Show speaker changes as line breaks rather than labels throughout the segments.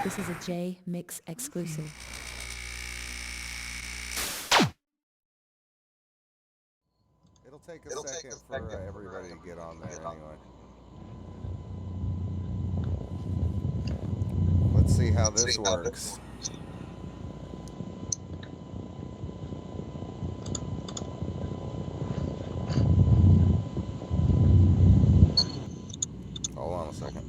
This is a Jmix exclusive.
It'll take a second for everybody to get on there anyway. Let's see how this works. Hold on a second.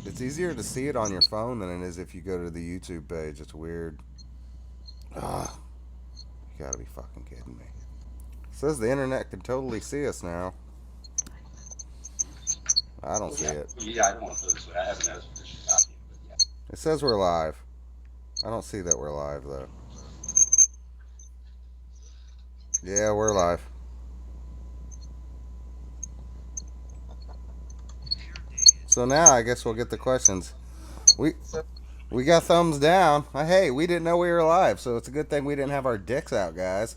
It's easier to see it on your phone than it is if you go to the YouTube page. It's weird. Ugh. You gotta be fucking kidding me. It says the internet can totally see us now. I don't see it.
Yeah, I don't want to put it this way. I haven't had a sufficient copy, but yeah.
It says we're live. I don't see that we're live though. Yeah, we're live. So now I guess we'll get the questions. We got thumbs down. Hey, we didn't know we were live, so it's a good thing we didn't have our dicks out, guys.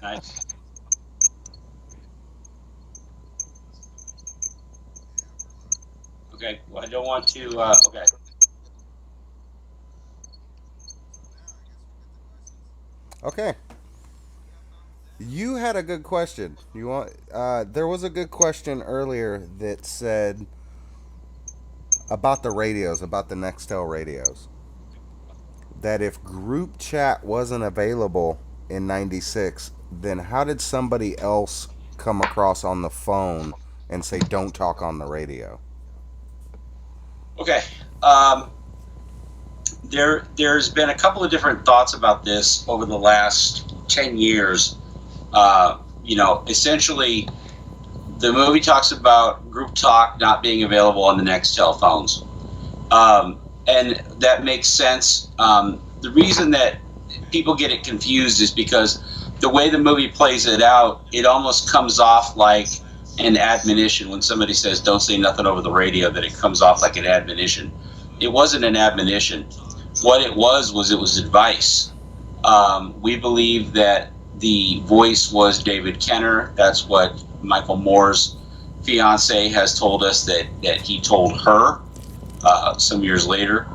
Nice. Okay, well, I don't want to, okay.
Okay. You had a good question. You want? There was a good question earlier that said about the radios, about the Nextel radios. That if group chat wasn't available in '96, then how did somebody else come across on the phone and say don't talk on the radio?
Okay. There's been a couple of different thoughts about this over the last 10 years. Essentially, the movie talks about group talk not being available on the Nextel phones. And that makes sense. The reason that people get it confused is because the way the movie plays it out, it almost comes off like an admonition. When somebody says don't say nothing over the radio, that it comes off like an admonition. It wasn't an admonition. What it was advice. We believe that the voice was David Kenner. That's what Michael Moore's fiance has told us that he told her some years later.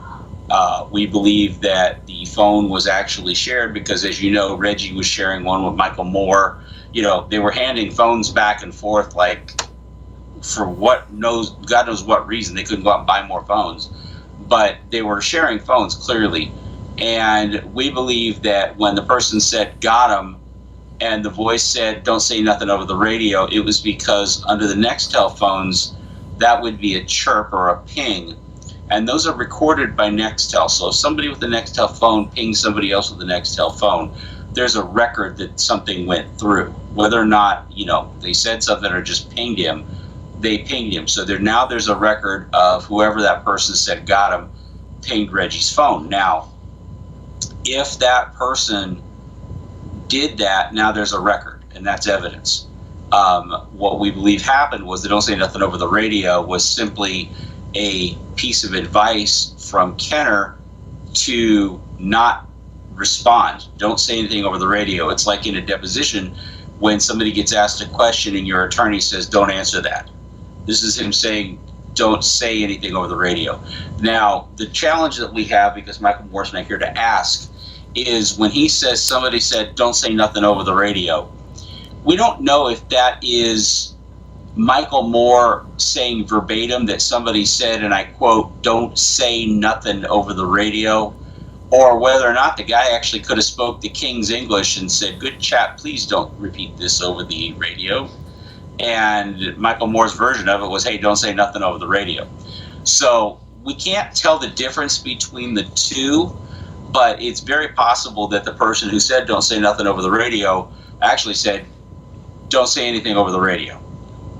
We believe that the phone was actually shared because, as you know, Reggie was sharing one with Michael Moore. They were handing phones back and forth, like, for God knows what reason. They couldn't go out and buy more phones. But they were sharing phones, clearly. And we believe that when the person said, got him, and the voice said, don't say nothing over the radio, it was because under the Nextel phones, that would be a chirp or a ping. And those are recorded by Nextel. So if somebody with a Nextel phone pings somebody else with a Nextel phone, there's a record that something went through. Whether or not, they said something or just pinged him, they pinged him. So there's a record of whoever that person said got him, pinged Reggie's phone. Now, if that person did that, now there's a record, and that's evidence. What we believe happened was the don't say nothing over the radio was simply a piece of advice from Kenner to not respond. Don't say anything over the radio. It's like in a deposition when somebody gets asked a question and your attorney says, don't answer that. This is him saying, don't say anything over the radio. Now, the challenge that we have, because Michael Moore's not here to ask, is when he says somebody said, don't say nothing over the radio, we don't know if that is Michael Moore saying verbatim that somebody said, and I quote, don't say nothing over the radio, or whether or not the guy actually could have spoke the King's English and said, good chap, please don't repeat this over the radio. And Michael Moore's version of it was, hey, don't say nothing over the radio. So we can't tell the difference between the two, but it's very possible that the person who said don't say nothing over the radio actually said don't say anything over the radio.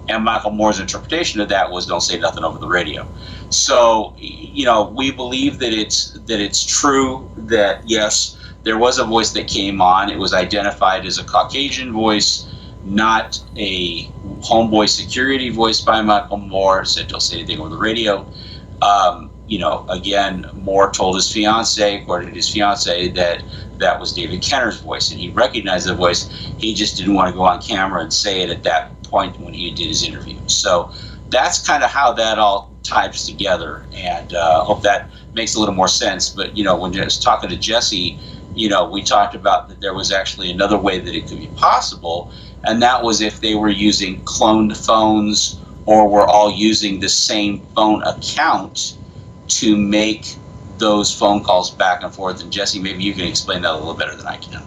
And Michael Moore's interpretation of that was don't say nothing over the radio. So, we believe that it's true that, yes, there was a voice that came on. It was identified as a Caucasian voice, not a homeboy security voice by Michael Moore. Said don't say anything over the radio. Again, Moore told his fiance, according to his fiance, that was David Kenner's voice, and he recognized the voice. He just didn't want to go on camera and say it at that point when he did his interview. So that's kind of how that all ties together, and hope that makes a little more sense. But when I was talking to Jesse, we talked about that there was actually another way that it could be possible, and that was if they were using cloned phones or were all using the same phone account to make those phone calls back and forth. And Jesse, maybe you can explain that a little better than I can.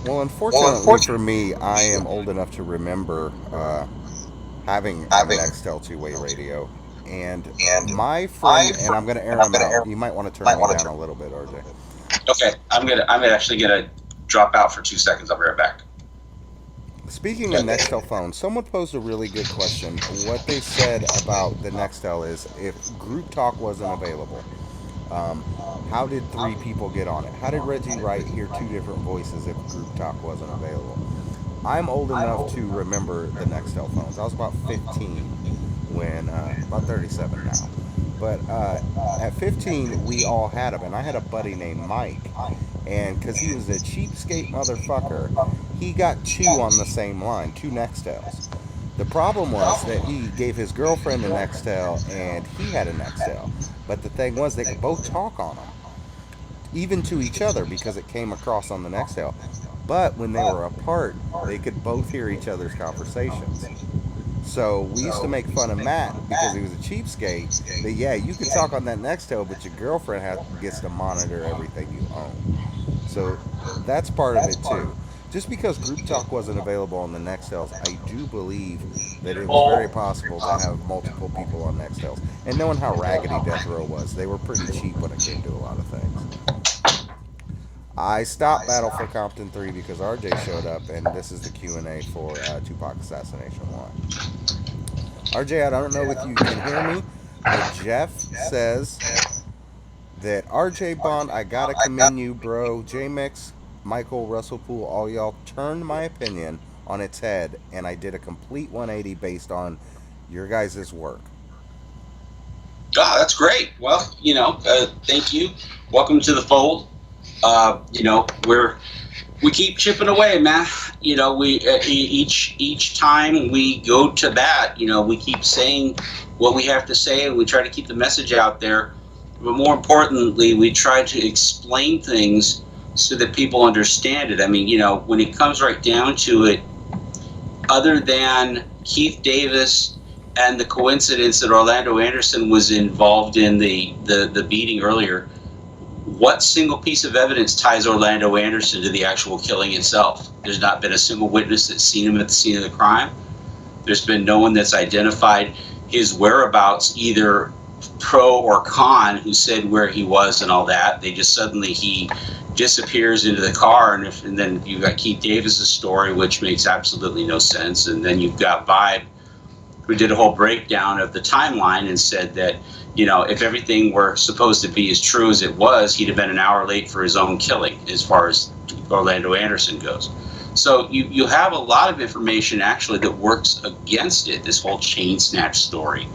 Well, unfortunately for me, I am old enough to remember having a Nextel two-way radio. And my friend, and I'm going to air him out. You might want to turn me down a little bit, RJ.
Okay, I'm actually gonna drop out for 2 seconds. I'll be right back.
Speaking of Nextel phones, someone posed a really good question. What they said about the Nextel is if group talk wasn't available, how did 3 people get on it? How did Reggie Wright hear 2 different voices if group talk wasn't available? I'm old enough to remember the Nextel phones. I was about 15 when, about 37 now. But at 15, we all had them, and I had a buddy named Mike. And because he was a cheapskate motherfucker, he got 2 on the same line, 2 Nextels. The problem was that he gave his girlfriend a Nextel, and he had a Nextel. But the thing was, they could both talk on them, even to each other, because it came across on the Nextel. But when they were apart, they could both hear each other's conversations. So we used to make fun of Matt because he was a cheapskate. That yeah, you could talk on that Nextel, but your girlfriend gets to monitor everything you own. So that's part of it too. Just because group talk wasn't available on the Nextels, I do believe that it was very possible to have multiple people on Nextels. And knowing how raggedy Death Row was, they were pretty cheap when it came to a lot of things. I stopped Battle for Compton 3 because RJ showed up, and this is the Q&A for Tupac Assassination 1. RJ, I don't know if you can hear me, but Jeff says that RJ Bond, I gotta commend you, bro. Jmix, Michael, Russell Poole, all y'all turned my opinion on its head, and I did a complete 180 based on your guys' work.
Oh, that's great. Well, thank you. Welcome to the fold. We keep chipping away, man. We each time we go to bat, we keep saying what we have to say, and we try to keep the message out there. But more importantly, we try to explain things so that people understand it. I mean, when it comes right down to it, other than Keith Davis and the coincidence that Orlando Anderson was involved in the beating earlier, what single piece of evidence ties Orlando Anderson to the actual killing itself? There's not been a single witness that's seen him at the scene of the crime. There's been no one that's identified his whereabouts, either pro or con, who said where he was and all that. They just suddenly he disappears into the car, and then you've got Keith Davis's story, which makes absolutely no sense, and then you've got Vibe, who did a whole breakdown of the timeline and said that if everything were supposed to be as true as it was, he'd have been an hour late for his own killing, as far as Orlando Anderson goes. So you have a lot of information actually that works against it, this whole chain snatch story.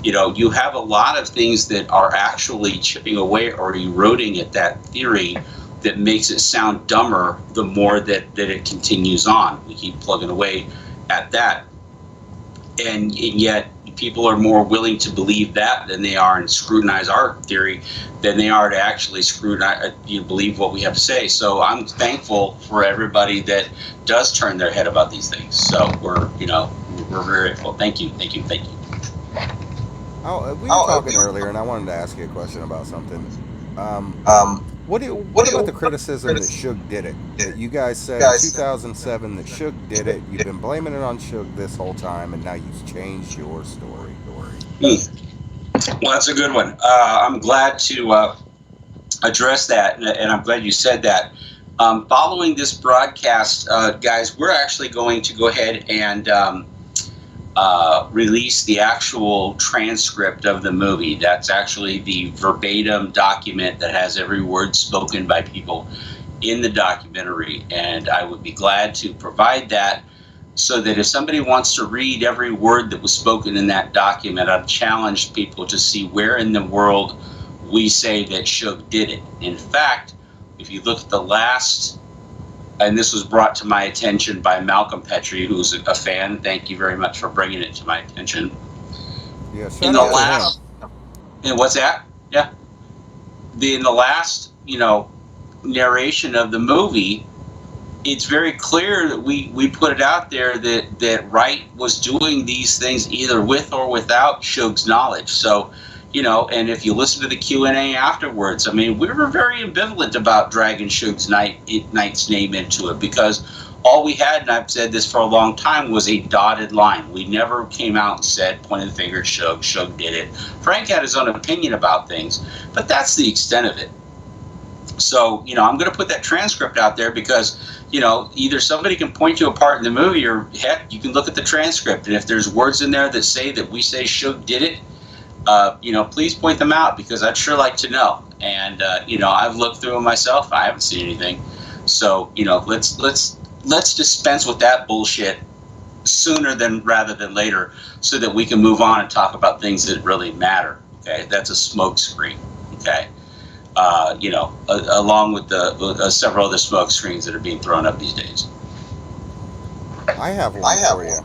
You have a lot of things that are actually chipping away or eroding at that theory that makes it sound dumber the more that it continues on. We keep plugging away at that. And yet people are more willing to believe that than they are and scrutinize our theory than they are to actually scrutinize, believe what we have to say. So I'm thankful for everybody that does turn their head about these things. So we're very grateful. Thank you.
Oh, we were talking earlier, and I wanted to ask you a question about something. What about the criticism that Suge did it? That you guys said in 2007 that Suge did it. You've been blaming it on Suge this whole time, and now you've changed your story.
Well, that's a good one. I'm glad to address that, and I'm glad you said that. Following this broadcast, guys, we're actually going to go ahead and release the actual transcript of the movie. That's actually the verbatim document that has every word spoken by people in the documentary, and I would be glad to provide that so that if somebody wants to read every word that was spoken in that document, I've challenged people to see where in the world we say that Suge did it. In fact, if you look at the last, and this was brought to my attention by Malcolm Petrie, who's a fan. Thank you very much for bringing it to my attention.
Yeah,
in the last, And what's that? Yeah. In the last, narration of the movie, it's very clear that we put it out there that Wright was doing these things either with or without Suge's knowledge. So, and if you listen to the Q&A afterwards, I mean, we were very ambivalent about dragging Suge's Knight's name into it, because all we had, and I've said this for a long time, was a dotted line. We never came out and said, pointed the finger at Suge, Suge did it. Frank had his own opinion about things, but that's the extent of it. So, I'm going to put that transcript out there because, either somebody can point to a part in the movie, or heck, you can look at the transcript. And if there's words in there that say that we say Suge did it, please point them out, because I'd sure like to know. And, I've looked through them myself. I haven't seen anything. So, let's dispense with that bullshit sooner rather than later, so that we can move on and talk about things that really matter. Okay. That's a smoke screen. Okay. Along with the several other smoke screens that are being thrown up these days.
I have one for you.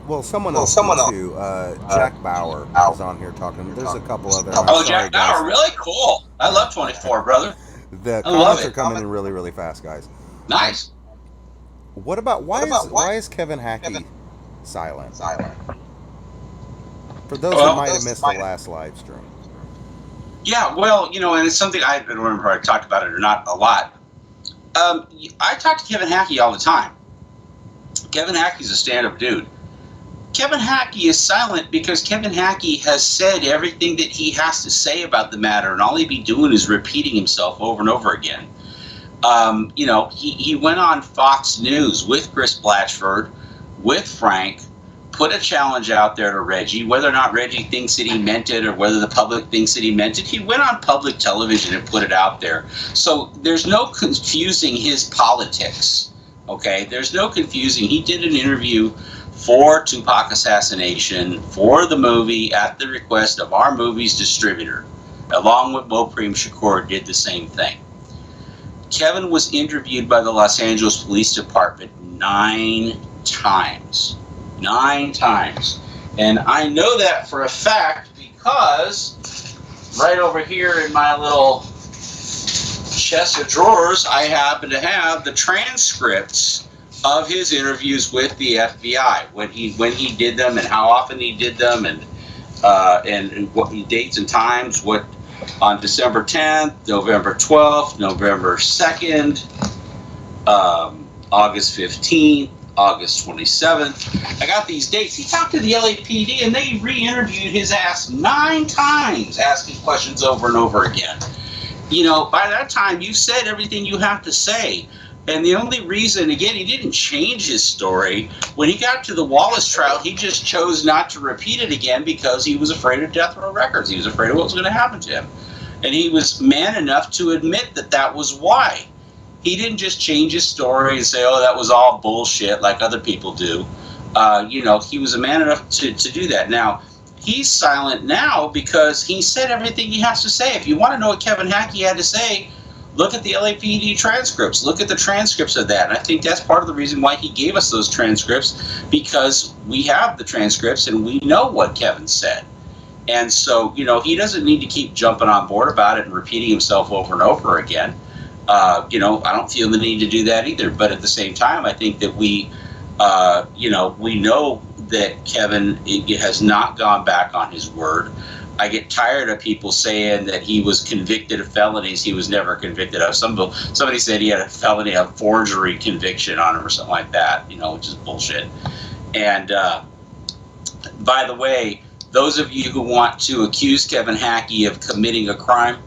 Well, someone else too. Jack Bauer is on here talking. There's a couple other.
Jack Bauer, really cool. I love 24, brother.
The comments are coming in really, really fast, guys.
Nice.
What about why is Kevin Hackie silent? For those who might have missed the last live stream.
Yeah, well, and it's something I don't remember if I talked about it or not a lot. I talk to Kevin Hackie all the time. Kevin Hackie's a stand-up dude. Kevin Hackie is silent because Kevin Hackie has said everything that he has to say about the matter, and all he'd be doing is repeating himself over and over again. He went on Fox News with Chris Blatchford, with Frank, put a challenge out there to Reggie. Whether or not Reggie thinks that he meant it, or whether the public thinks that he meant it, he went on public television and put it out there. So there's no confusing his politics. Okay, there's no confusing. He did an interview for Tupac Assassination for the movie at the request of our movie's distributor, along with Mopreme Shakur, did the same thing. Kevin was interviewed by the Los Angeles Police Department 9 times. 9 times. And I know that for a fact because right over here in my little chest of drawers, I happen to have the transcripts of his interviews with the FBI, when he did them and how often he did them, and what dates and times, what on December 10th, November 12th, November 2nd, August 15th, August 27th. I got these dates. He talked to the LAPD and they re-interviewed his ass 9 times, asking questions over and over again. By that time, you said everything you have to say. And the only reason, again, he didn't change his story. When he got to the Wallace trial, he just chose not to repeat it again because he was afraid of Death Row Records. He was afraid of what was going to happen to him. And he was man enough to admit that that was why. He didn't just change his story and say, oh, that was all bullshit like other people do. He was a man enough to do that. Now, he's silent now because he said everything he has to say. If you want to know what Kevin Hackie had to say, look at the LAPD transcripts. Look at the transcripts of that. And I think that's part of the reason why he gave us those transcripts, because we have the transcripts and we know what Kevin said. And so, he doesn't need to keep jumping on board about it and repeating himself over and over again. I don't feel the need to do that either. But at the same time, I think that we know that Kevin has not gone back on his word. I get tired of people saying that he was convicted of felonies he was never convicted of. Somebody said he had a felony, a forgery conviction on him or something like that, which is bullshit. And by the way, those of you who want to accuse Kevin Hackie of committing a crime,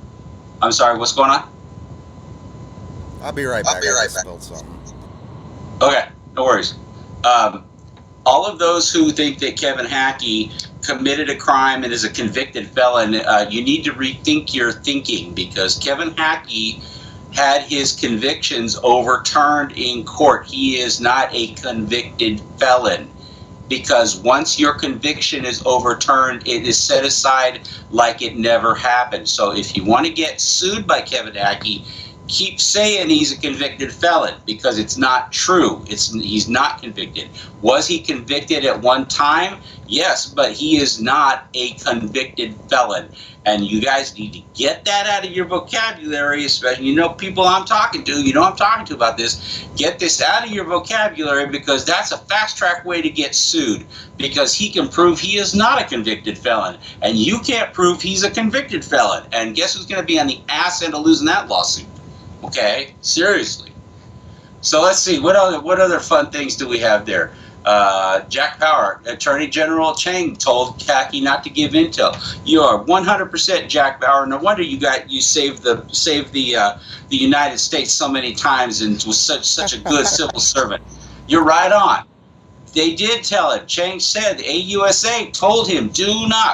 I'm sorry, what's going on?
I'll be right back. I spilled something.
Okay, no worries. All of those who think that Kevin Hackie committed a crime and is a convicted felon, you need to rethink your thinking, because Kevin Hackie had his convictions overturned in court. He is not a convicted felon, because once your conviction is overturned, it is set aside like it never happened. So if you want to get sued by Kevin Hackie, keep saying he's a convicted felon because it's not true. He's not convicted. Was he convicted at one time? Yes, but he is not a convicted felon. And you guys need to get that out of your vocabulary, especially, people I'm talking to, I'm talking to about this. Get this out of your vocabulary because that's a fast track way to get sued because he can prove he is not a convicted felon and you can't prove he's a convicted felon. And guess who's going to be on the ass end of losing that lawsuit? Okay, seriously. So let's see, what other fun things do we have there? Jack Bauer, Attorney General Chang told Hackie not to give intel. You are 100% Jack Bauer. No wonder you saved the United States so many times and was such a good civil servant. You're right on. They did tell him. Chang said AUSA told him,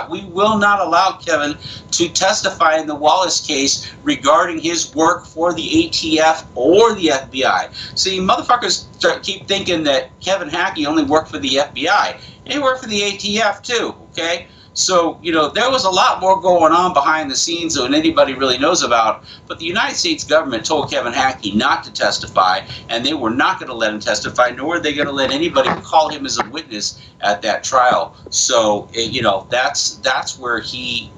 we will not allow Kevin to testify in the Wallace case regarding his work for the ATF or the FBI. See, motherfuckers keep thinking that Kevin Hackie only worked for the FBI. He worked for the ATF too, okay? So, there was a lot more going on behind the scenes than anybody really knows about. But the United States government told Kevin Hackie not to testify, and they were not going to let him testify, nor are they going to let anybody call him as a witness at that trial. So, that's where he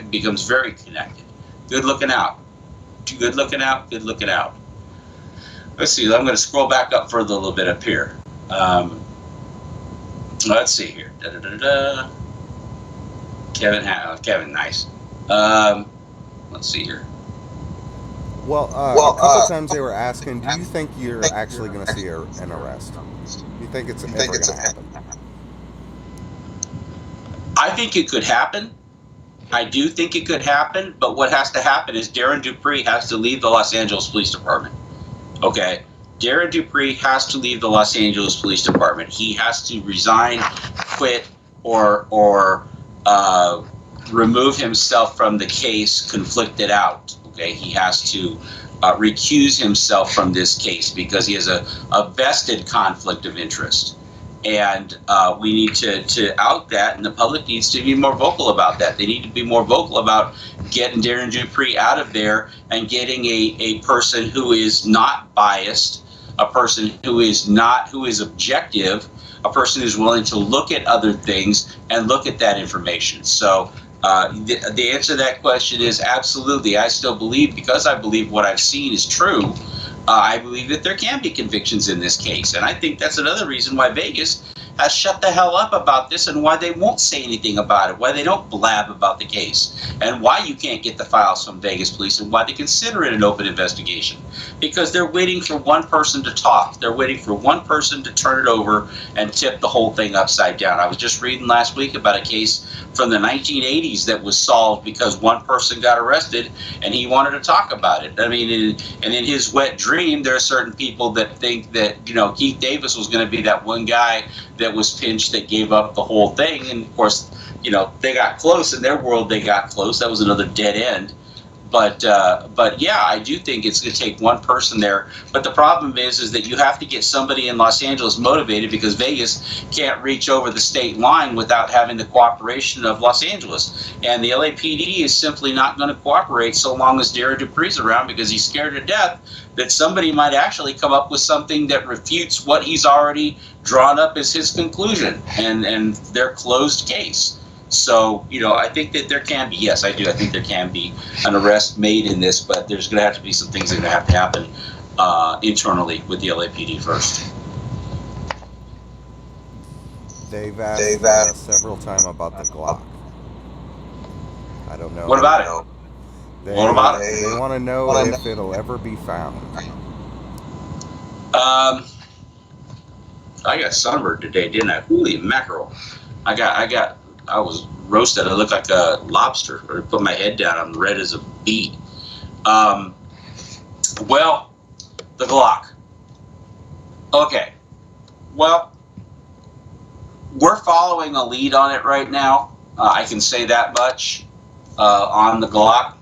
becomes very connected. Good looking out. Good looking out. Good looking out. Let's see. I'm going to scroll back up further a little bit up here. Let's see here. Kevin, nice. Let's see here.
Well, a couple times they were asking, do you think you're actually going to see an arrest? Do you think it's ever going to happen?
I think it could happen. I do think it could happen, but what has to happen is Darren Dupree has to leave the Los Angeles Police Department. Okay? Darren Dupree has to leave the Los Angeles Police Department. He has to resign, quit, or remove himself from the case, conflict it out. Okay, he has to recuse himself from this case because he has a vested conflict of interest, and we need to out that, and the public needs to be more vocal about that. They need to be more vocal about getting Darren Dupree out of there and getting a person who is not biased, a person who is objective, a person who's willing to look at other things and look at that information. So the answer to that question is absolutely. I still believe, because I believe what I've seen is true, I believe that there can be convictions in this case. And I think that's another reason why Vegas has shut the hell up about this and why they won't say anything about it, why they don't blab about the case, and why you can't get the files from Vegas police and why they consider it an open investigation. Because they're waiting for one person to talk. They're waiting for one person to turn it over and tip the whole thing upside down. I was just reading last week about a case from the 1980s that was solved because one person got arrested and he wanted to talk about it. I mean, and in his wet dream, there are certain people that think that, Keith Davis was going to be that one guy that was pinched that gave up the whole thing. And of course, they got close in their world. They got close. That was another dead end. But yeah, I do think it's going to take one person there. But the problem is that you have to get somebody in Los Angeles motivated because Vegas can't reach over the state line without having the cooperation of Los Angeles. And the LAPD is simply not going to cooperate so long as Darren Dupree's around because he's scared to death that somebody might actually come up with something that refutes what he's already drawn up as his conclusion and their closed case. So, I think that there can be, yes, I do. I think there can be an arrest made in this, but there's going to have to be some things that are going to have to happen internally with the LAPD first.
They've asked several times about the Glock. I don't know.
What about it?
They want to know if it'll ever be found.
I got sunburned today, didn't I? Holy mackerel! I was roasted. I looked like a lobster. I put my head down. I'm red as a beet. Well, the Glock. Okay. Well, we're following a lead on it right now. I can say that much on the Glock.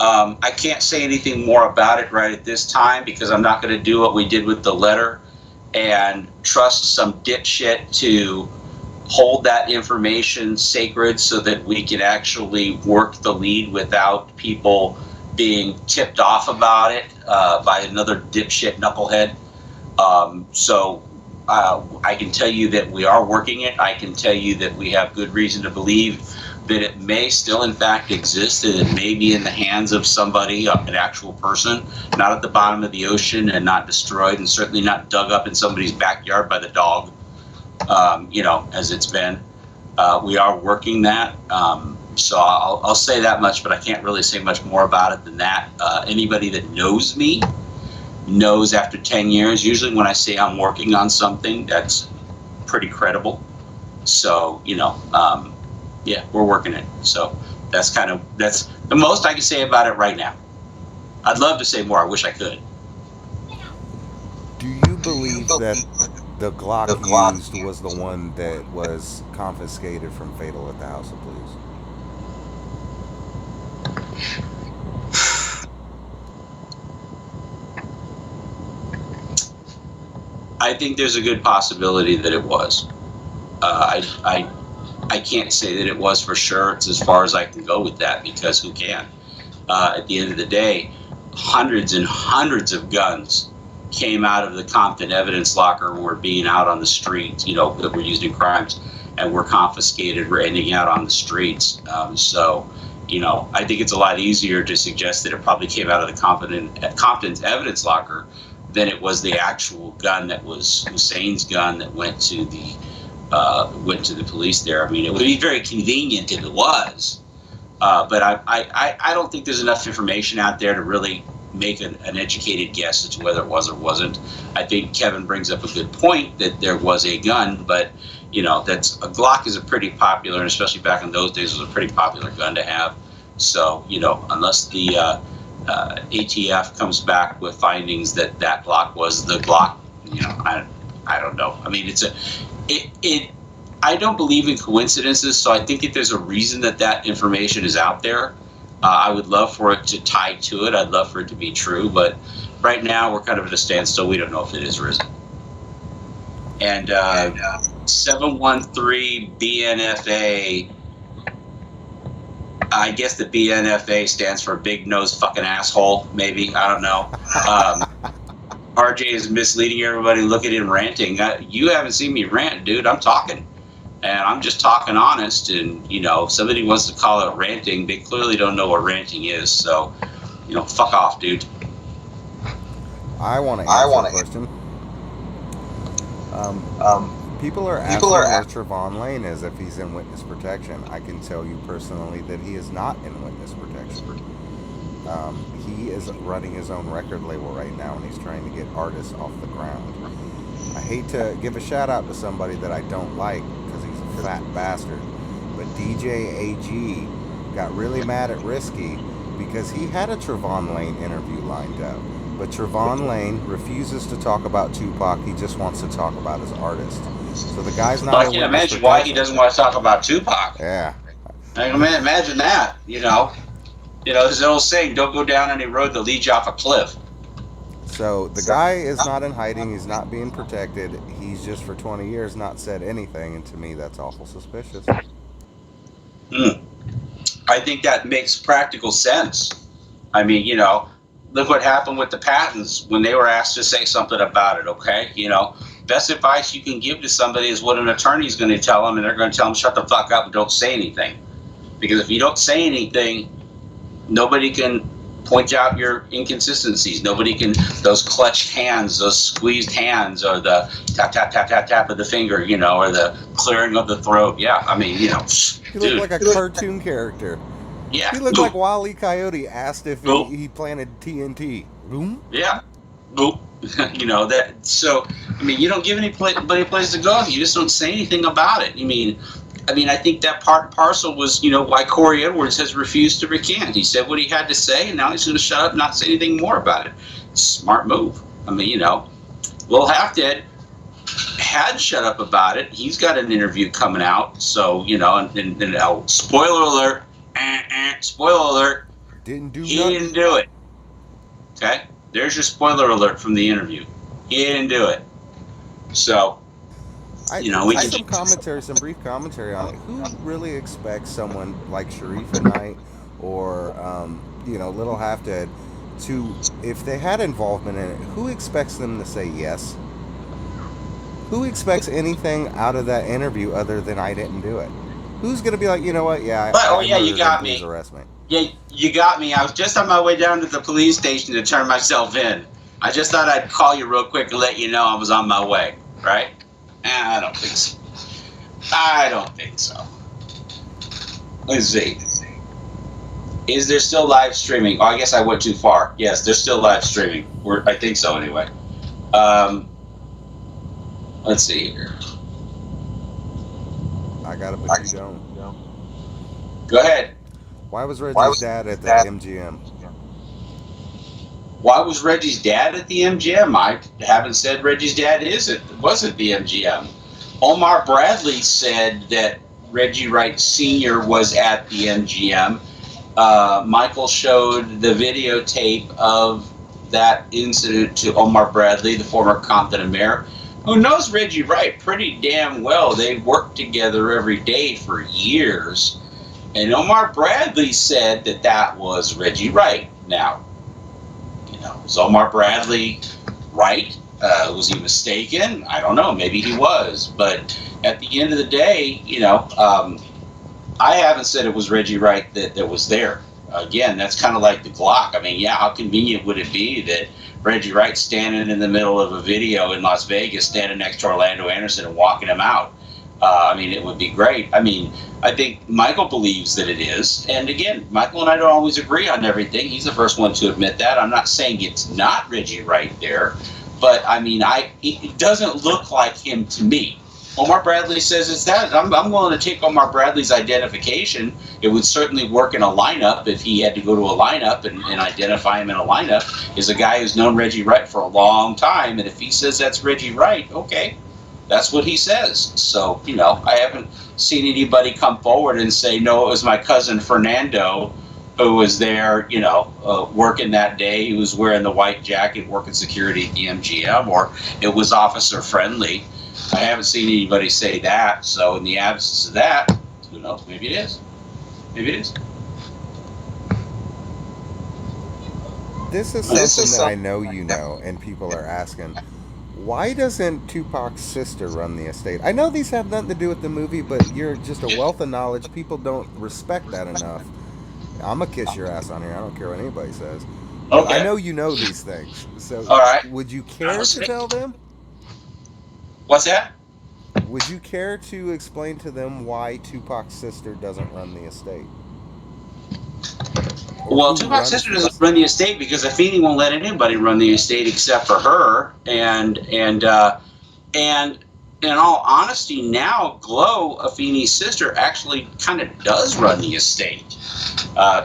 I can't say anything more about it right at this time because I'm not going to do what we did with the letter and trust some dipshit to hold that information sacred so that we can actually work the lead without people being tipped off about it. by another dipshit knucklehead. So I can tell you that we are working it. I can tell you that we have good reason to believe that it may still in fact exist, and it may be in the hands of somebody, an actual person, not at the bottom of the ocean and not destroyed, and certainly not dug up in somebody's backyard by the dog, as it's been. We are working that. So I'll say that much, but I can't really say much more about it than that. Anybody that knows me knows after 10 years, usually when I say I'm working on something, that's pretty credible. So, yeah, we're working it. So that's the most I can say about it right now. I'd love to say more. I wish I could.
Do you believe that the Glock used was the one that was confiscated from Fatal at the House of Blues?
I think there's a good possibility that it was. I can't say that it was for sure. It's as far as I can go with that, because who can? At the end of the day, hundreds and hundreds of guns came out of the Compton evidence locker and were being out on the streets, that were used in crimes, and were confiscated, were ending out on the streets. So, I think it's a lot easier to suggest that it probably came out of the Compton's evidence locker than it was the actual gun that was Hussein's gun that went to the police there. I mean, it would be very convenient if it was, but I don't think there's enough information out there to really make an educated guess as to whether it was or wasn't. I think Kevin brings up a good point that there was a gun, but that's a Glock is a pretty popular, and especially back in those days, was a pretty popular gun to have. So unless the ATF comes back with findings that Glock was the Glock, I don't know. I mean, I don't believe in coincidences, so I think if there's a reason that information is out there, I would love for it to tie to it. I'd love for it to be true, but right now we're kind of at a standstill. We don't know if it is or isn't. And 713 BNFA, I guess the BNFA stands for big nose fucking asshole, maybe. I don't know. RJ is misleading everybody. Look at him ranting. You haven't seen me rant, dude. I'm talking. And I'm just talking honest. And, if somebody wants to call it ranting, they clearly don't know what ranting is. So, fuck off, dude.
I want to answer the question. People are asking where Travon Lane is if he's in witness protection. I can tell you personally that he is not in witness protection. He is running his own record label right now, and he's trying to get artists off the ground. I hate to give a shout out to somebody that I don't like because he's a fat bastard, but DJ AG got really mad at Risky because he had a Travon Lane interview lined up, but Travon Lane refuses to talk about Tupac. He just wants to talk about his artist. So the guy's not.
Well, I can imagine why he doesn't want to talk about Tupac.
Yeah,
I can imagine that. There's an old saying: "Don't go down any road that leads you off a cliff."
So the guy is not in hiding. He's not being protected. He's just for 20 years not said anything, and to me, that's awful suspicious.
I think that makes practical sense. I mean, look what happened with the Pattons when they were asked to say something about it. Okay, best advice you can give to somebody is what an attorney is going to tell them, and they're going to tell them shut the fuck up and don't say anything. Because if you don't say anything, nobody can point out your inconsistencies. Nobody can, those clutched hands, those squeezed hands, or the tap, tap, tap, tap, tap of the finger, or the clearing of the throat. Yeah, I mean,
He looked like a cartoon character.
Yeah.
He looked like Wile E. Coyote asked if he planted TNT. Boom?
Yeah. Boop. That, so, I mean, you don't give anybody a place to go. You just don't say anything about it. I think that part and parcel was, why Corey Edwards has refused to recant. He said what he had to say, and now he's going to shut up and not say anything more about it. Smart move. Lil Half Dead had shut up about it. He's got an interview coming out, so, and spoiler alert, spoiler alert, he didn't do it. Okay? There's your spoiler alert from the interview. He didn't do it. So,
we can some brief commentary on it. Who really expects someone like Sharifa Knight or Little Half Dead to, if they had involvement in it, who expects them to say yes? Who expects anything out of that interview other than I didn't do it? Who's going to be like, you know what, yeah,
But, oh
I
yeah, you
murdered him,
got
please
me.
arrest me?
Yeah, you got me. I was just on my way down to the police station to turn myself in. I just thought I'd call you real quick and let you know I was on my way, right? I don't think so. I don't think so. Let's see. Is there still live streaming? Oh, I guess I went too far. Yes, there's still live streaming. I think so anyway. Let's see here.
I got it, but you don't.
Go ahead.
Why was Reggie's dad at the MGM?
Why was Reggie's dad at the MGM? I haven't said Reggie's dad was at the MGM. Omar Bradley said that Reggie Wright Sr. was at the MGM. Michael showed the videotape of that incident to Omar Bradley, the former Compton mayor, who knows Reggie Wright pretty damn well. They worked together every day for years. And Omar Bradley said that was Reggie Wright. Now, was Omar Bradley right? Was he mistaken? I don't know. Maybe he was. But at the end of the day, I haven't said it was Reggie Wright that was there. Again, that's kind of like the Glock. I mean, yeah, how convenient would it be that Reggie Wright standing in the middle of a video in Las Vegas, standing next to Orlando Anderson and walking him out? I mean, it would be great. I mean, I think Michael believes that it is. And again, Michael and I don't always agree on everything. He's the first one to admit that. I'm not saying it's not Reggie Wright there. But, I mean, it doesn't look like him to me. Omar Bradley says it's that. I'm willing to take Omar Bradley's identification. It would certainly work in a lineup if he had to go to a lineup and identify him in a lineup. Is a guy who's known Reggie Wright for a long time. And if he says that's Reggie Wright, okay. That's what he says. So, I haven't seen anybody come forward and say, no, it was my cousin Fernando who was there, working that day. He was wearing the white jacket, working security at the MGM, or it was officer friendly. I haven't seen anybody say that. So in the absence of that, who knows? Maybe it is. Maybe it is.
This is something that I know you know, and people are asking, why doesn't Tupac's sister run the estate? I know these have nothing to do with the movie, but you're just a wealth of knowledge. People don't respect that enough. I'm going to kiss your ass on here. I don't care what anybody says. But
Okay.
I know you know these things. So
all right.
Would you care to tell them?
What's that?
Would you care to explain to them why Tupac's sister doesn't run the estate?
Well, Tupac's sister doesn't run the estate because Afeni won't let anybody run the estate except for her. And in all honesty, now Glow, Afeni's sister, actually kind of does run the estate.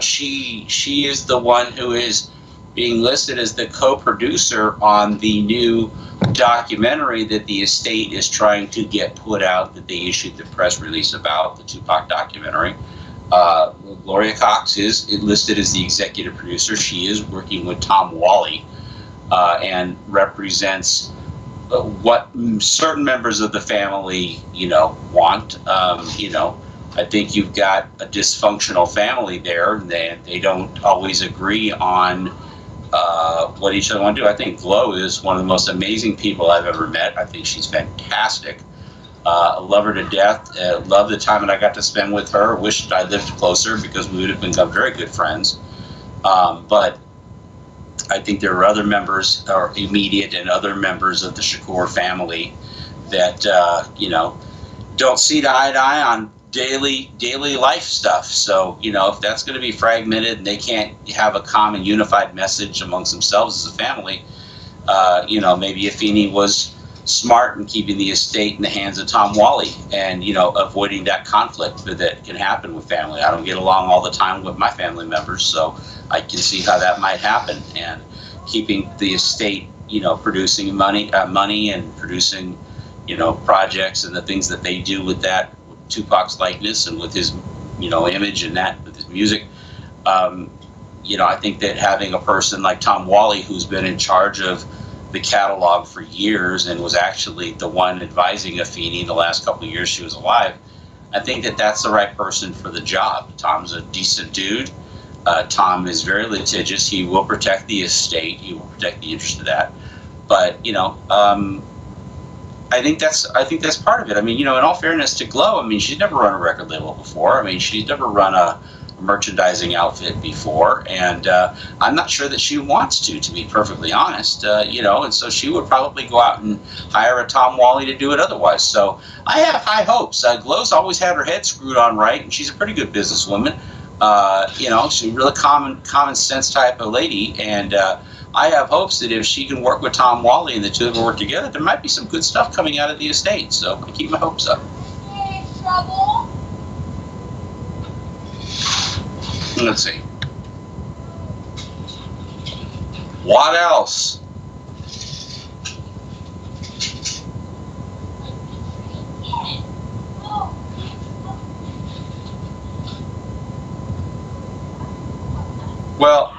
She is the one who is being listed as the co-producer on the new documentary that the estate is trying to get put out, that they issued the press release about, the Tupac documentary. Gloria Cox is listed as the executive producer. She is working with Tom Wally and represents what certain members of the family, want. I think you've got a dysfunctional family there, and they don't always agree on what each other want to do. I think Glow is one of the most amazing people I've ever met. I think she's fantastic. I love her to death. Love the time that I got to spend with her. Wish I lived closer because we would have become very good friends. But I think there are other members, or immediate and other members of the Shakur family that, don't see eye to eye on daily life stuff. So, if that's going to be fragmented and they can't have a common unified message amongst themselves as a family, maybe Afeni was smart in keeping the estate in the hands of Tom Wally and, avoiding that conflict that can happen with family. I don't get along all the time with my family members, so I can see how that might happen. And keeping the estate, producing money and producing, projects and the things that they do with that, with Tupac's likeness and with his, image and that, with his music. I think that having a person like Tom Wally, who's been in charge of the catalog for years and was actually the one advising Afeni the last couple of years she was alive, I think that that's the right person for the job. Tom's a decent dude. Tom is very litigious. He will protect the estate. He will protect the interest of that. But I think that's part of it. I mean, in all fairness to Glow, I mean, she's never run a record label before. I mean, she's never run a merchandising outfit before, and I'm not sure that she wants to be perfectly honest. And so she would probably go out and hire a Tom Wally to do it otherwise. So I have high hopes. Glow's always had her head screwed on right, and she's a pretty good businesswoman. She's a really common sense type of lady, and I have hopes that if she can work with Tom Wally and the two of them work together, there might be some good stuff coming out of the estate. So I keep my hopes up.
Trouble.
Let's see. What else? Well,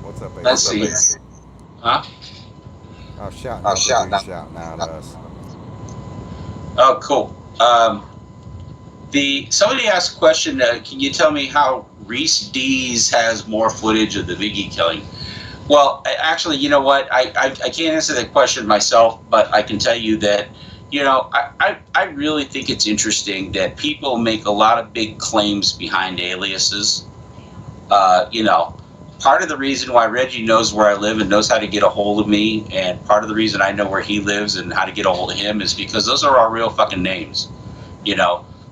What's up, baby?
let's see. Huh?
I'll shout out at us.
Oh, cool. Somebody asked a question. Can you tell me how Reese Dees has more footage of the Biggie killing? Well, actually, you know what? I can't answer that question myself, but I can tell you that, I really think it's interesting that people make a lot of big claims behind aliases. Part of the reason why Reggie knows where I live and knows how to get a hold of me, and part of the reason I know where he lives and how to get a hold of him is because those are our real fucking names.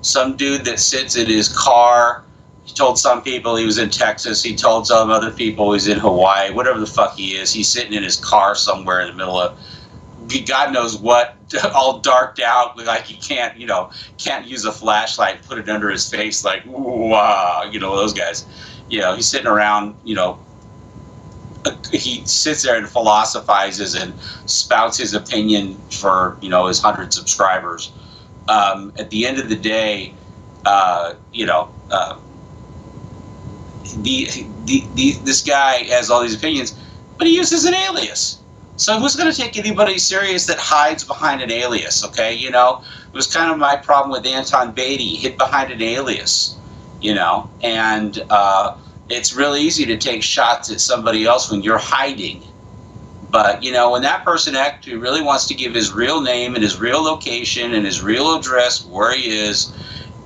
Some dude that sits in his car, he told some people he was in Texas, he told some other people he's in Hawaii, whatever the fuck he is. He's sitting in his car somewhere in the middle of God knows what, all darked out, like he can't use a flashlight, put it under his face, like, ooh, wow, those guys. He's sitting around, he sits there and philosophizes and spouts his opinion for, his 100 subscribers. At the end of the day, this guy has all these opinions, but he uses an alias. So who's going to take anybody serious that hides behind an alias? Okay, it was kind of my problem with Anton Beatty. He hid behind an alias, and it's really easy to take shots at somebody else when you're hiding. But, when that person actually really wants to give his real name and his real location and his real address, where he is,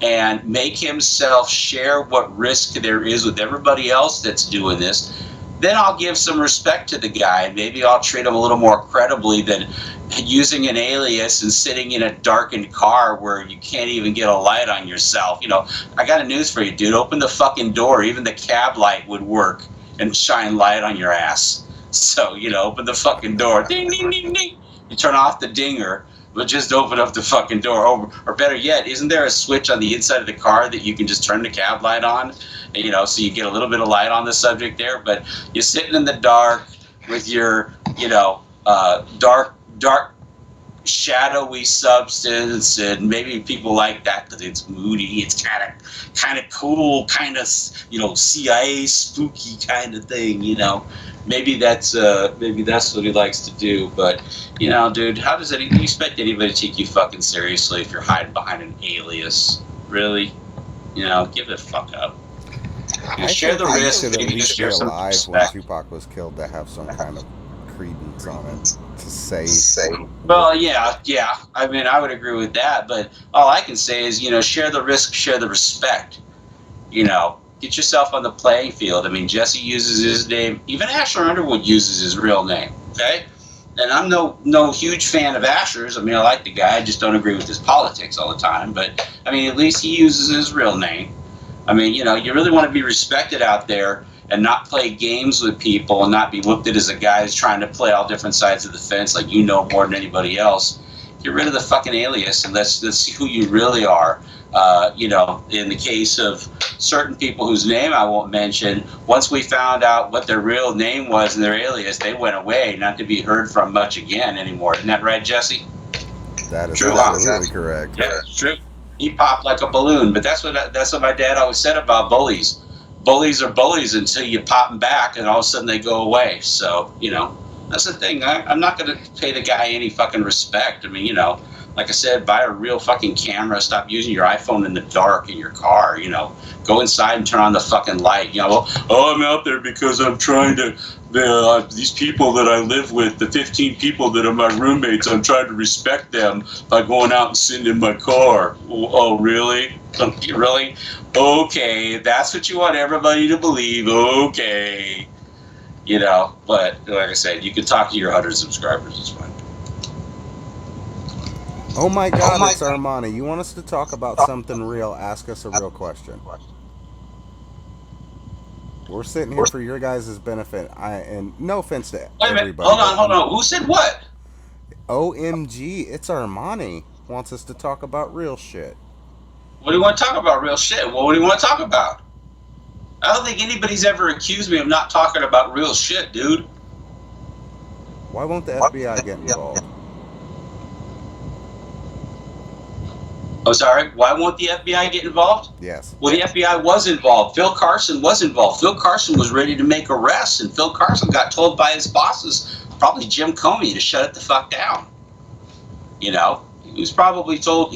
and make himself share what risk there is with everybody else that's doing this, then I'll give some respect to the guy. Maybe I'll treat him a little more credibly than using an alias and sitting in a darkened car where you can't even get a light on yourself. I got a news for you, dude. Open the fucking door. Even the cab light would work and shine light on your ass. So, open the fucking door. Ding, ding, ding, ding. You turn off the dinger, but just open up the fucking door. Or better yet, isn't there a switch on the inside of the car that you can just turn the cab light on? And, so you get a little bit of light on the subject there. But you're sitting in the dark with your, dark, shadowy substance, and maybe people like that because it's moody. It's kind of cool, kind of, CIA spooky kind of thing. Maybe that's what he likes to do. But dude, how does you expect anybody to take you fucking seriously if you're hiding behind an alias? Really? Give it a fuck up. Share the risk.
Should at
Maybe
least be
share some
alive when
respect.
Tupac was killed to have some kind of credence on it to say.
Well, yeah. I mean, I would agree with that. But all I can say is, share the risk, share the respect. Get yourself on the playing field. I mean, Jesse uses his name. Even Asher Underwood uses his real name. Okay. And I'm no huge fan of Asher's. I mean, I like the guy. I just don't agree with his politics all the time. But I mean, at least he uses his real name. I mean, you really want to be respected out there and not play games with people and not be looked at as a guy who's trying to play all different sides of the fence like more than anybody else. Get rid of the fucking alias and let's see who you really are. In the case of certain people whose name I won't mention, once we found out what their real name was and their alias, they went away, not to be heard from much again anymore. Isn't that right, Jesse?
That is
True,
absolutely correct.
Yeah, it's true. He popped like a balloon, but that's what my dad always said about bullies. Bullies are bullies until you pop them back, and all of a sudden they go away. So that's the thing. I'm not going to pay the guy any fucking respect. I mean, Like I said, buy a real fucking camera. Stop using your iPhone in the dark in your car. Go inside and turn on the fucking light. I'm out there because I'm trying to. These people that I live with, the 15 people that are my roommates, I'm trying to respect them by going out and sitting in my car. Oh, really? Really? Okay, that's what you want everybody to believe. Okay. But like I said, you can talk to your 100 subscribers. It's fine.
Oh my God, it's Armani. You want us to talk about something real? Ask us a real question. We're sitting here for your guys' benefit. And no offense to
Wait a minute.
everybody.
Hold on. Who said what?
OMG, it's Armani. Wants us to talk about real shit.
What do you want to talk about? Real shit. Well, what do you want to talk about? I don't think anybody's ever accused me of not talking about real shit, dude.
Why won't the FBI get involved?
I'm sorry, why won't the FBI get involved?
Yes.
Well, the FBI was involved. Phil Carson was involved. Phil Carson was ready to make arrests, and Phil Carson got told by his bosses, probably Jim Comey, to shut it the fuck down. He was probably told,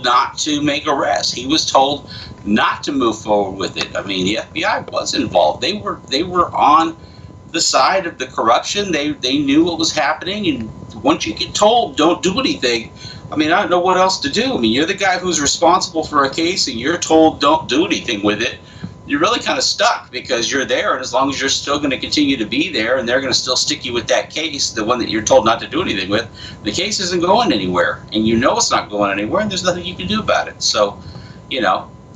not to make arrests. He was told not to move forward with it. I mean, the FBI was involved. They were on the side of the corruption. They knew what was happening, and once you get told don't do anything, I mean, I don't know what else to do. I mean, you're the guy who's responsible for a case, and you're told don't do anything with it. You're really kind of stuck because you're there, and as long as you're still going to continue to be there, and they're going to still stick you with that case, the one that you're told not to do anything with, the case isn't going anywhere, and it's not going anywhere, and there's nothing you can do about it. So,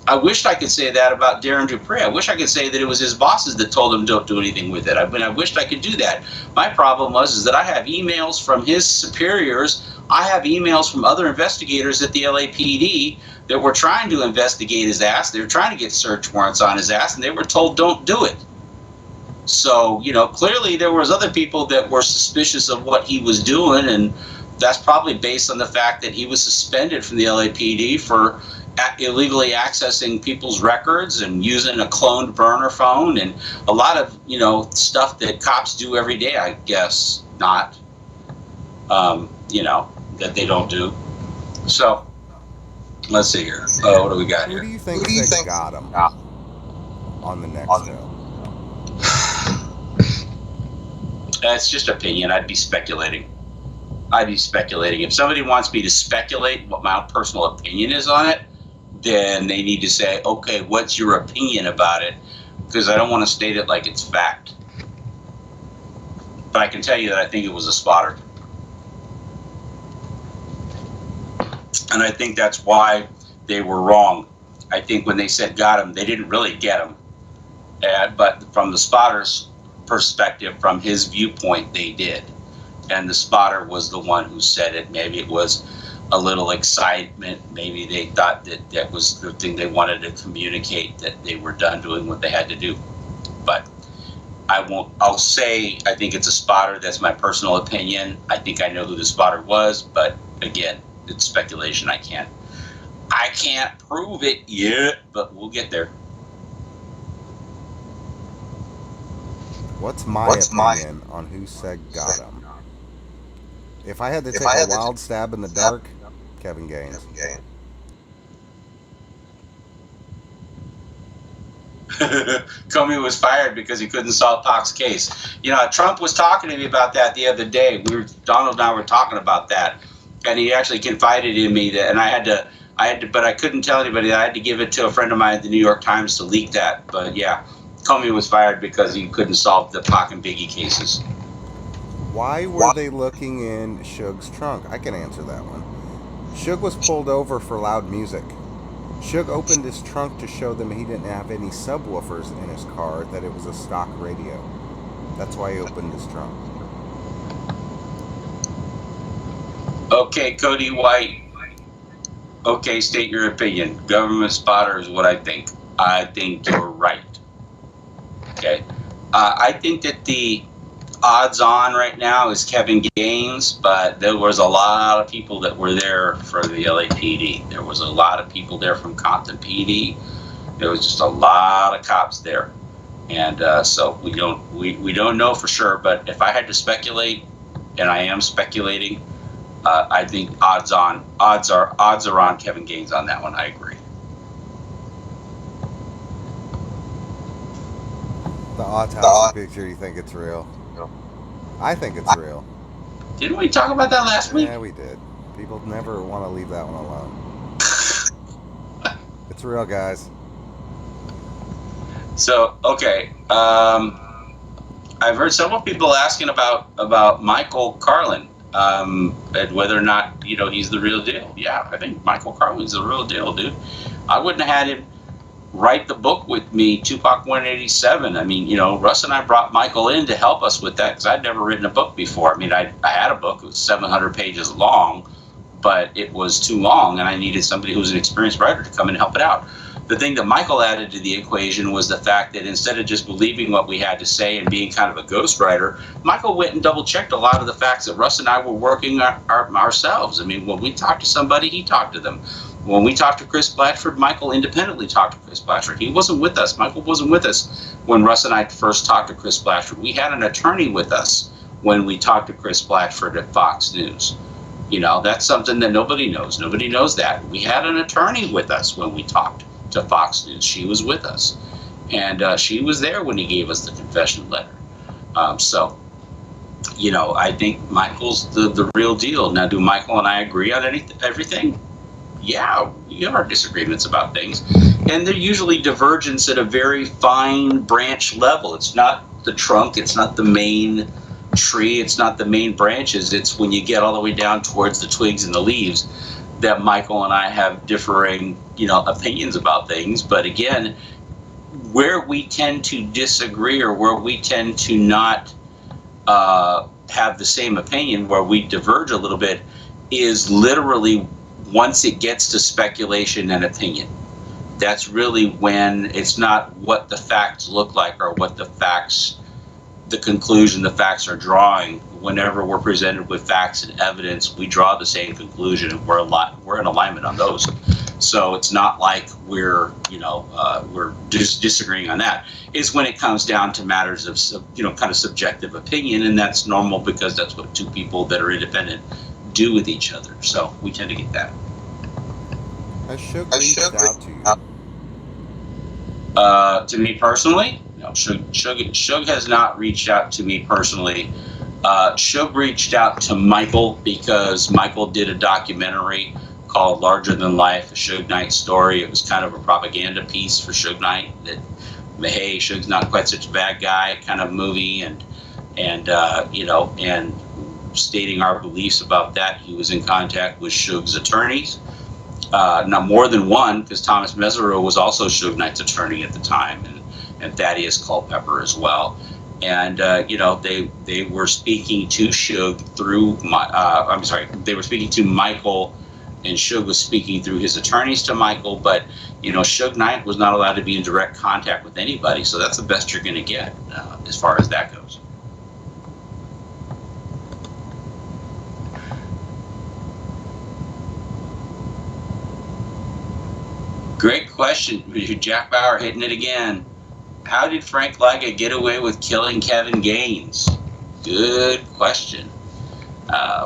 I wished I could say that about Darren Dupree. I wish I could say that it was his bosses that told him don't do anything with it. I wished I could do that. My problem is that I have emails from his superiors. I have emails from other investigators at the LAPD that were trying to investigate his ass. They were trying to get search warrants on his ass, and they were told don't do it. So, clearly there was other people that were suspicious of what he was doing, and that's probably based on the fact that he was suspended from the LAPD for illegally accessing people's records and using a cloned burner phone and a lot of stuff that cops do every day, I guess. Not that they don't do. So let's see here. What do we got here?
Who do you think got him on the Nextel?
That's just opinion. I'd be speculating. If somebody wants me to speculate what my own personal opinion is on it, then they need to say, okay, what's your opinion about it? Because I don't want to state it like it's fact. But I can tell you that I think it was a spotter. And I think that's why they were wrong. I think when they said got him, they didn't really get him. But from the spotter's perspective, from his viewpoint, they did. And the spotter was the one who said it. Maybe it was a little excitement. Maybe they thought that was the thing they wanted to communicate, that they were done doing what they had to do. But I'll say I think it's a spotter. That's my personal opinion. I think I know who the spotter was, but again, it's speculation. I can't prove it yet, but we'll get there.
What's my opinion on who said got him? If I had to take a wild stab in the dark, Kevin Gaines.
Comey was fired because he couldn't solve Pac's case. Trump was talking to me about that the other day. Donald and I were talking about that, and he actually confided in me that, and I had to, but I couldn't tell anybody. I had to give it to a friend of mine at the New York Times to leak that. But yeah, Comey was fired because he couldn't solve the Pac and Biggie cases.
Why were they looking in Suge's trunk? I can answer that one. Suge was pulled over for loud music. Suge opened his trunk to show them he didn't have any subwoofers in his car, that it was a stock radio. That's why he opened his trunk.
Okay, Cody White. Okay, state your opinion. Government spotter is what I think. I think you're right. Okay. I think that the odds on right now is Kevin Gaines, but there was a lot of people that were there for the LAPD. There was a lot of people there from Compton PD. There was just a lot of cops there, and so we don't know for sure. But if I had to speculate, and I am speculating, I think odds are on Kevin Gaines on that one. I agree.
The autopsy picture, you think it's real? I think it's real.
Didn't we talk about that last week?
Yeah, we did. People never want to leave that one alone. It's real, guys.
So, okay. I've heard several people asking about Michael Carlin, and whether or not, he's the real deal. Yeah, I think Michael Carlin's the real deal, dude. I wouldn't have had him write the book with me, Tupac 187. I mean, Russ and I brought Michael in to help us with that because I'd never written a book before. I mean, I had a book. It was 700 pages long, but it was too long, and I needed somebody who was an experienced writer to come in and help it out. The thing that Michael added to the equation was the fact that instead of just believing what we had to say and being kind of a ghostwriter, Michael went and double-checked a lot of the facts that Russ and I were working ourselves. I mean, when we talked to somebody, he talked to them. When we talked to Chris Blatchford, Michael independently talked to Chris Blatchford. He wasn't with us. Michael wasn't with us when Russ and I first talked to Chris Blatchford. We had an attorney with us when we talked to Chris Blatchford at Fox News. That's something that nobody knows. Nobody knows that. We had an attorney with us when we talked to Fox News. She was with us. And she was there when he gave us the confession letter. So, I think Michael's the real deal. Now, do Michael and I agree on everything? Yeah, we have our disagreements about things. And they're usually divergence at a very fine branch level. It's not the trunk, it's not the main tree, it's not the main branches. It's when you get all the way down towards the twigs and the leaves that Michael and I have differing, opinions about things. But again, where we tend to disagree or where we tend to not have the same opinion, where we diverge a little bit, is literally once it gets to speculation and opinion. That's really when it's not what the facts look like or what the conclusion the facts are drawing. Whenever we're presented with facts and evidence, we draw the same conclusion, and we're in alignment on those. So it's not like we're just disagreeing on that. It's when it comes down to matters of kind of subjective opinion, and that's normal because that's what two people that are independent do with each other. So we tend to get that.
Has Suge reached out to you?
To me personally, no. Suge has not reached out to me personally. Suge reached out to Michael because Michael did a documentary called Larger Than Life, a Suge Knight story. It was kind of a propaganda piece for Suge Knight that, hey, Suge's not quite such a bad guy kind of movie, and stating our beliefs about that. He was in contact with Suge's attorneys. Not more than one, because Thomas Mesereau was also Suge Knight's attorney at the time, and Thaddeus Culpepper as well. And they were speaking to Suge through they were speaking to Michael, and Suge was speaking through his attorneys to Michael. But Suge Knight was not allowed to be in direct contact with anybody, so that's the best you're going to get as far as that goes. Great question, Jack Bauer hitting it again. How did Frank Liga get away with killing Kevin Gaines? Good question.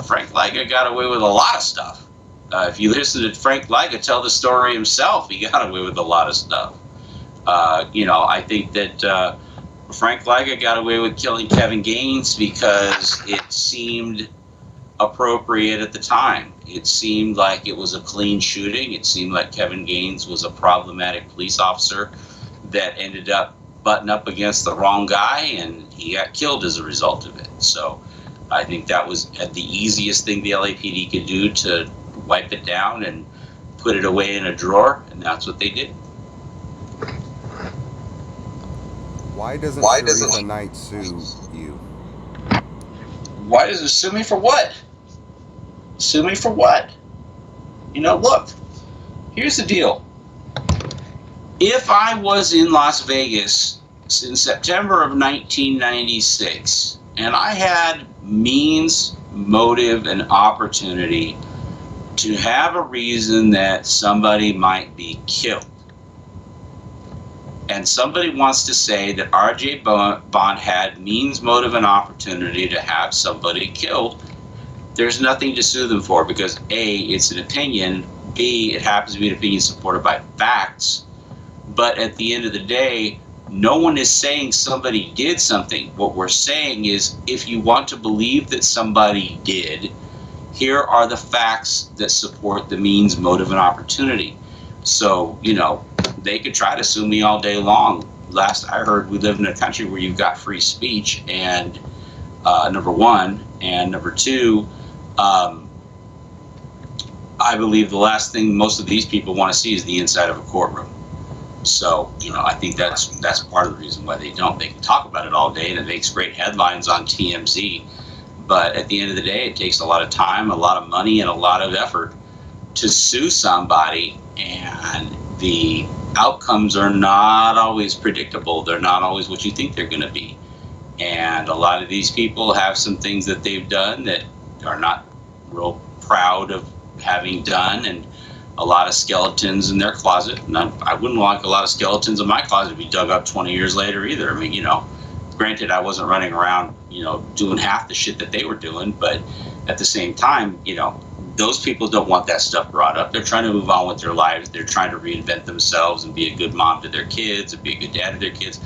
Frank Liga got away with a lot of stuff. If you listen to Frank Liga tell the story himself, he got away with a lot of stuff. I think that Frank Liga got away with killing Kevin Gaines because it seemed appropriate at the time. It seemed like it was a clean shooting. It seemed like Kevin Gaines was a problematic police officer that ended up butting up against the wrong guy, and he got killed as a result of it. So I think that was the easiest thing the LAPD could do to wipe it down and put it away in a drawer, and that's what they did.
Why doesn't Teresa Knight sue you?
Why does it sue me for what? Sue me for what? Look, here's the deal. If I was in Las Vegas in September of 1996, and I had means, motive, and opportunity to have a reason that somebody might be killed, and somebody wants to say that R.J. Bond had means, motive, and opportunity to have somebody killed, there's nothing to sue them for because A, it's an opinion, B, it happens to be an opinion supported by facts. But at the end of the day, no one is saying somebody did something. What we're saying is if you want to believe that somebody did, here are the facts that support the means, motive, and opportunity. So, you know, they could try to sue me all day long. Last I heard, we live in a country where you've got free speech, and number one, and number two, I believe the last thing most of these people want to see is the inside of a courtroom. So, you know, I think that's part of the reason why they don't. They can talk about it all day, and it makes great headlines on TMZ. But at the end of the day, it takes a lot of time, a lot of money, and a lot of effort to sue somebody, and the outcomes are not always predictable. They're not always what you think they're going to be. And a lot of these people have some things that they've done that are not real proud of having done, and a lot of skeletons in their closet. And I wouldn't like a lot of skeletons in my closet to be dug up 20 years later either. I mean, you know, granted, I wasn't running around, you know, doing half the shit that they were doing, but at the same time, you know, those people don't want that stuff brought up. They're trying to move on with their lives. They're trying to reinvent themselves and be a good mom to their kids and be a good dad to their kids.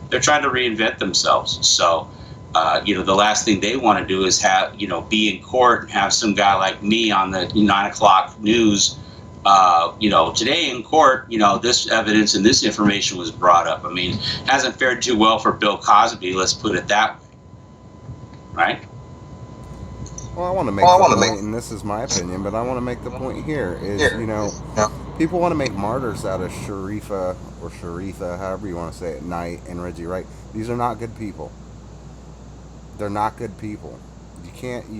They're trying to reinvent themselves. So, you know, the last thing they want to do is have, you know, be in court and have some guy like me on the 9 o'clock news, you know, today in court, you know, this evidence and this information was brought up. I mean, hasn't fared too well for Bill Cosby, let's put it that way. Right?
Well, I want to make the point, and this is my opinion, but I want to make the point here is, you know, people want to make martyrs out of Sharifa or Sharitha, however you want to say it, Knight and Reggie Wright. These are not good people. They're not good people. You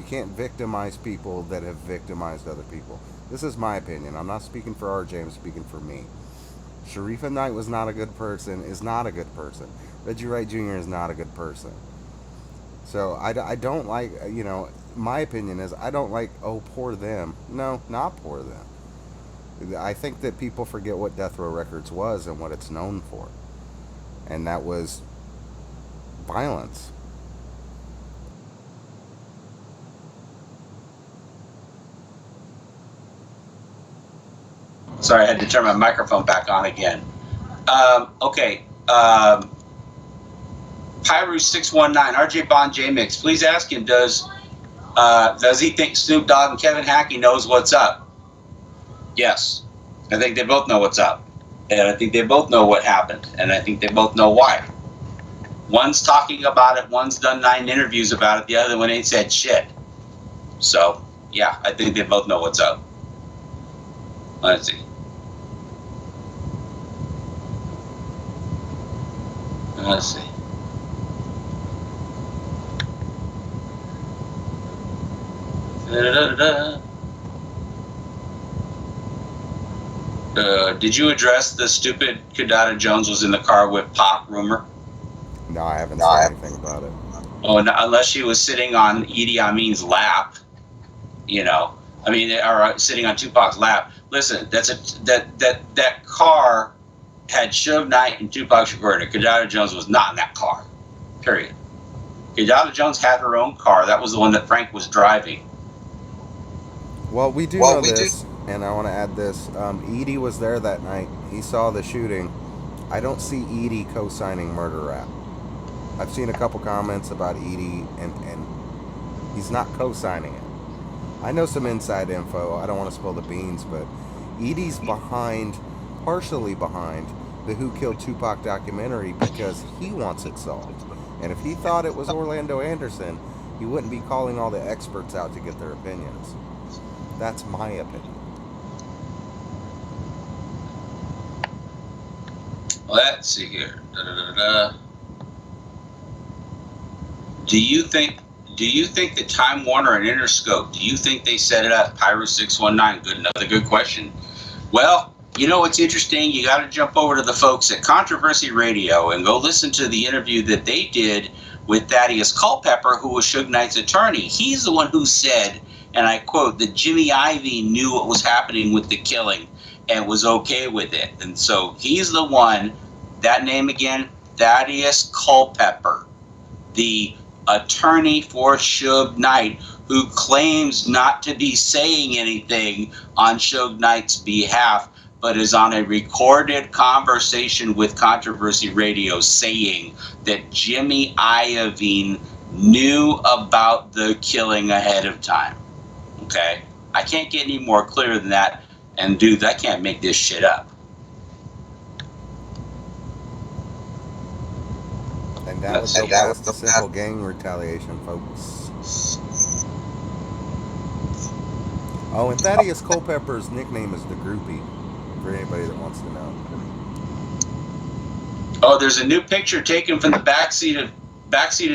can't victimize people that have victimized other people. This is my opinion. I'm not speaking for RJ, I'm speaking for me. Sharifa Knight was not a good person, is not a good person. Reggie Wright Jr. is not a good person. So I don't like, you know, my opinion is I don't like, oh, poor them. No, not poor them. I think that people forget what Death Row Records was and what it's known for. And that was violence.
Sorry, I had to turn my microphone back on again. Okay. Pyru619, RJ Bond Jmix, please ask him, does he think Snoop Dogg and Kevin Hackie knows what's up? Yes. I think they both know what's up. And I think they both know what happened. And I think they both know why. One's talking about it, one's done 9 interviews about it, the other one ain't said shit. So, yeah, I think they both know what's up. Let's see. Let's see. Did you address the stupid Kidada Jones was in the car with Pop rumor?
No, I haven't said anything about it.
Oh, no, unless she was sitting on Idi Amin's lap, you know. I mean, or sitting on Tupac's lap. Listen, that car had Suge Knight and Tupac Shakur in it. Kidada Jones was not in that car. Period. Kidada Jones had her own car. That was the one that Frank was driving.
Well, we do know this, and I want to add this. Edie was there that night. He saw the shooting. I don't see Edie co-signing murder rap. I've seen a couple comments about Edie, and he's not co-signing it. I know some inside info. I don't want to spill the beans, but Edie's partially behind the Who Killed Tupac documentary because he wants it solved. And if he thought it was Orlando Anderson, he wouldn't be calling all the experts out to get their opinions. That's my opinion.
Let's see here. Do you think that Time Warner and Interscope, do you think they set it up? Pyro619, another good question. Well, you know what's interesting? You got to jump over to the folks at Controversy Radio and go listen to the interview that they did with Thaddeus Culpepper, who was Suge Knight's attorney. He's the one who said, and I quote, that Jimmy Ivy knew what was happening with the killing and was okay with it. And so he's the one, that name again, Thaddeus Culpepper, the attorney for Suge Knight, who claims not to be saying anything on Suge Knight's behalf, but is on a recorded conversation with Controversy Radio saying that Jimmy Iovine knew about the killing ahead of time. Okay? I can't get any more clear than that. And dude, I can't make this shit up.
And that was the simple gang retaliation, folks. Oh, and Thaddeus Culpepper's nickname is the Groupie, for anybody that wants to know.
Oh, there's a new picture taken from the backseat of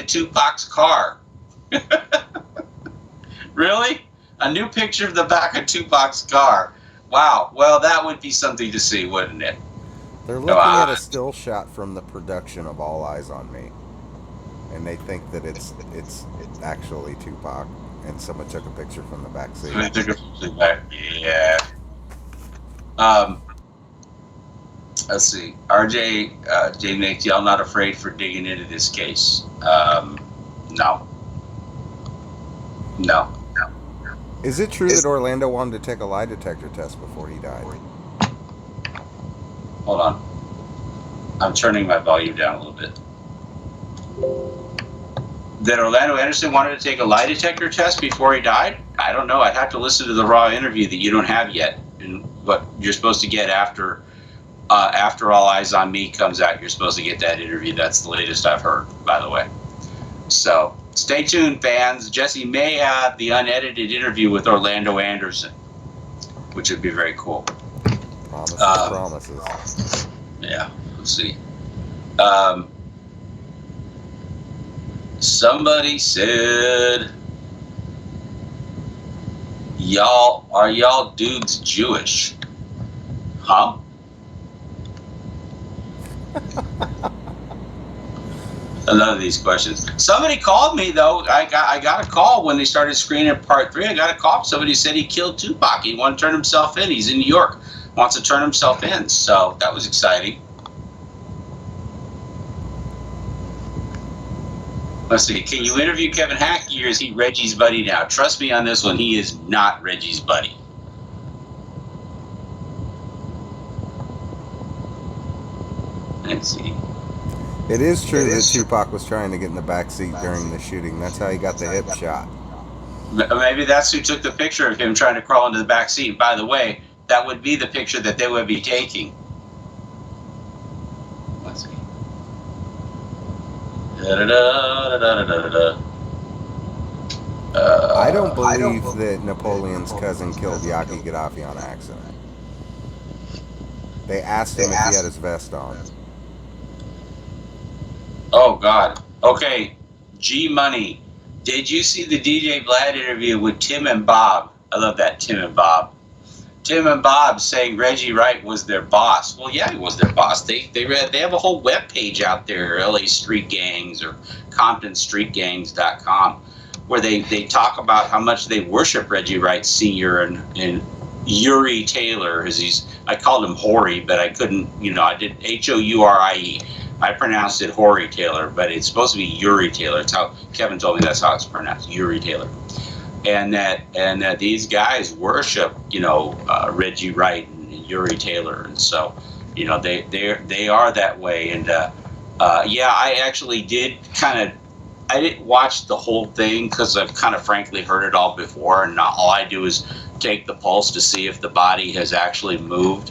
Tupac's car. Really? A new picture of the back of Tupac's car. Wow. Well, that would be something to see, wouldn't it?
They're looking at a still shot from the production of All Eyes on Me, and they think that it's actually Tupac, and someone took a picture from the back seat.
Yeah. Let's see. RJ, Jmix, y'all not afraid for digging into this case? No.
Is it true that Orlando wanted to take a lie detector test before he died?
Hold on. I'm turning my volume down a little bit. That Orlando Anderson wanted to take a lie detector test before he died? I don't know. I'd have to listen to the raw interview that you don't have yet, and what you're supposed to get after All Eyes on Me comes out. You're supposed to get that interview. That's the latest I've heard, by the way. So stay tuned, fans. Jesse may have the unedited interview with Orlando Anderson, which would be very cool.
Promises.
Yeah, let's see. Somebody said, are y'all dudes Jewish? Huh? I love these questions. Somebody called me though. I got a call when they started screening part 3. I got a call. Somebody said he killed Tupac. He wanted to turn himself in. He's in New York. Wants to turn himself in. So that was exciting. Let's see. Can you interview Kevin Hackie, or is he Reggie's buddy now? Trust me on this one. He is not Reggie's buddy. Let's see.
It is true that Tupac was trying to get in the back seat during the shooting. That's how he got the hip shot.
Maybe that's who took the picture of him trying to crawl into the back seat. By the way, that would be the picture that they would be taking. Let's see.
I don't believe that Napoleon's cousin killed Yaki Kadafi on accident. They asked him if he had his vest on.
Oh, God. Okay. G Money. Did you see the DJ Vlad interview with Tim and Bob? I love that, Tim and Bob. Tim and Bob saying Reggie Wright was their boss. Well, yeah, he was their boss. They have a whole web page out there, LA Street Gangs or ComptonStreetGangs.com, where they talk about how much they worship Reggie Wright Sr. and Uri Taylor. I called him Horie, but I couldn't, I did Hourie. I pronounced it Horie Taylor, but it's supposed to be Uri Taylor. It's how Kevin told me that's how it's pronounced, Uri Taylor. And that these guys worship, Reggie Wright and Uri Taylor, and so, they are that way. And I actually did I didn't watch the whole thing because I've kind of frankly heard it all before, and all I do is take the pulse to see if the body has actually moved.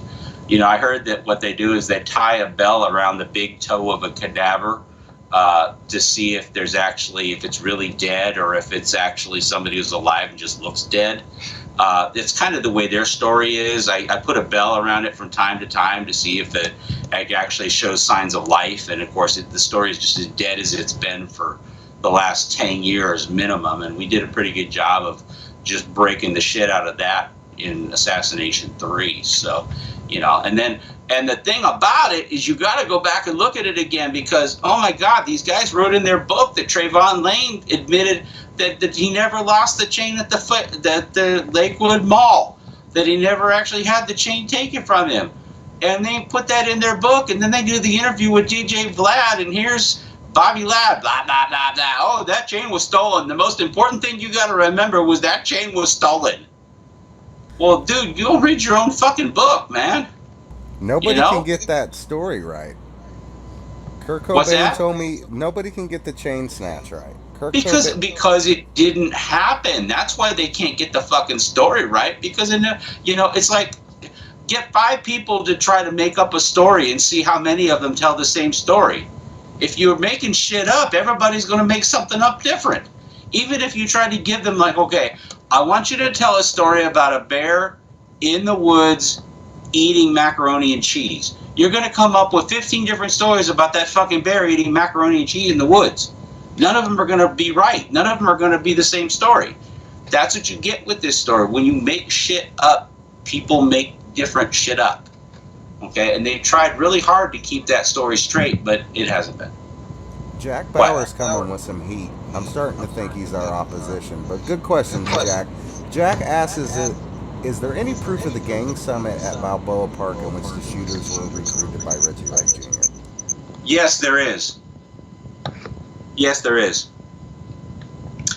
I heard that what they do is they tie a bell around the big toe of a cadaver to see if it's really dead or if it's actually somebody who's alive and just looks dead. It's kind of the way their story is. I put a bell around it from time to time to see if it actually shows signs of life. And of course, the story is just as dead as it's been for the last 10 years minimum. And we did a pretty good job of just breaking the shit out of that in Assassination 3. So, and the thing about it is you got to go back and look at it again because, oh my God, these guys wrote in their book that Travon Lane admitted that he never lost the chain at the Lakewood Mall, that he never actually had the chain taken from him. And they put that in their book, and then they do the interview with DJ Vlad, and here's Bobby Lab, blah, blah, blah, blah. Oh, that chain was stolen. The most important thing you got to remember was that chain was stolen. Well, dude, you don't read your own fucking book, man.
Nobody
You know?
can get that story right. Kurt
What's
Cobain
that?
told me nobody can get the chain snatch right.
Because it didn't happen. That's why they can't get the fucking story right. Because it's like, get 5 people to try to make up a story and see how many of them tell the same story. If you're making shit up, everybody's going to make something up different. Even if you try to give them like, okay, I want you to tell a story about a bear in the woods eating macaroni and cheese. You're going to come up with 15 different stories about that fucking bear eating macaroni and cheese in the woods. None of them are going to be right. None of them are going to be the same story. That's what you get with this story. When you make shit up, people make different shit up. Okay? And they've tried really hard to keep that story straight, but it hasn't been.
Jack Bauer's coming with some heat. I'm starting to think he's our opposition. But good question, Jack. Jack asks, is there any proof of the gang summit at Balboa Park in which the shooters were recruited by Reggie Wright Jr.?
Yes, there is. Yes, there is.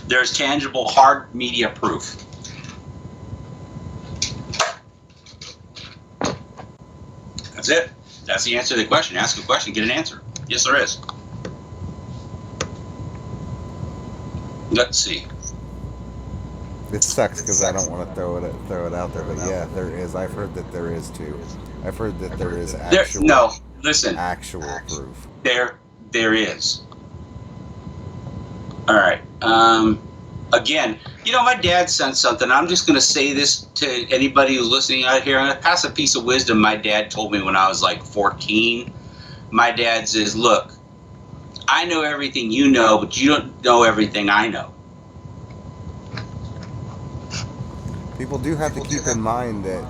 There's tangible, hard media proof. That's it. That's the answer to the question. Ask a question, get an answer. Yes, there is. Let's see.
It sucks because I don't want to throw it out there, but yeah, there is. I've heard that there is too. I've heard that there is actual.
No, listen.
Actual proof.
There is. All right. Again, my dad sent something. I'm just going to say this to anybody who's listening out here. I'm going to pass a piece of wisdom my dad told me when I was like 14. My dad says, look, I know everything you know, but you don't know everything I know.
People do have to keep in mind that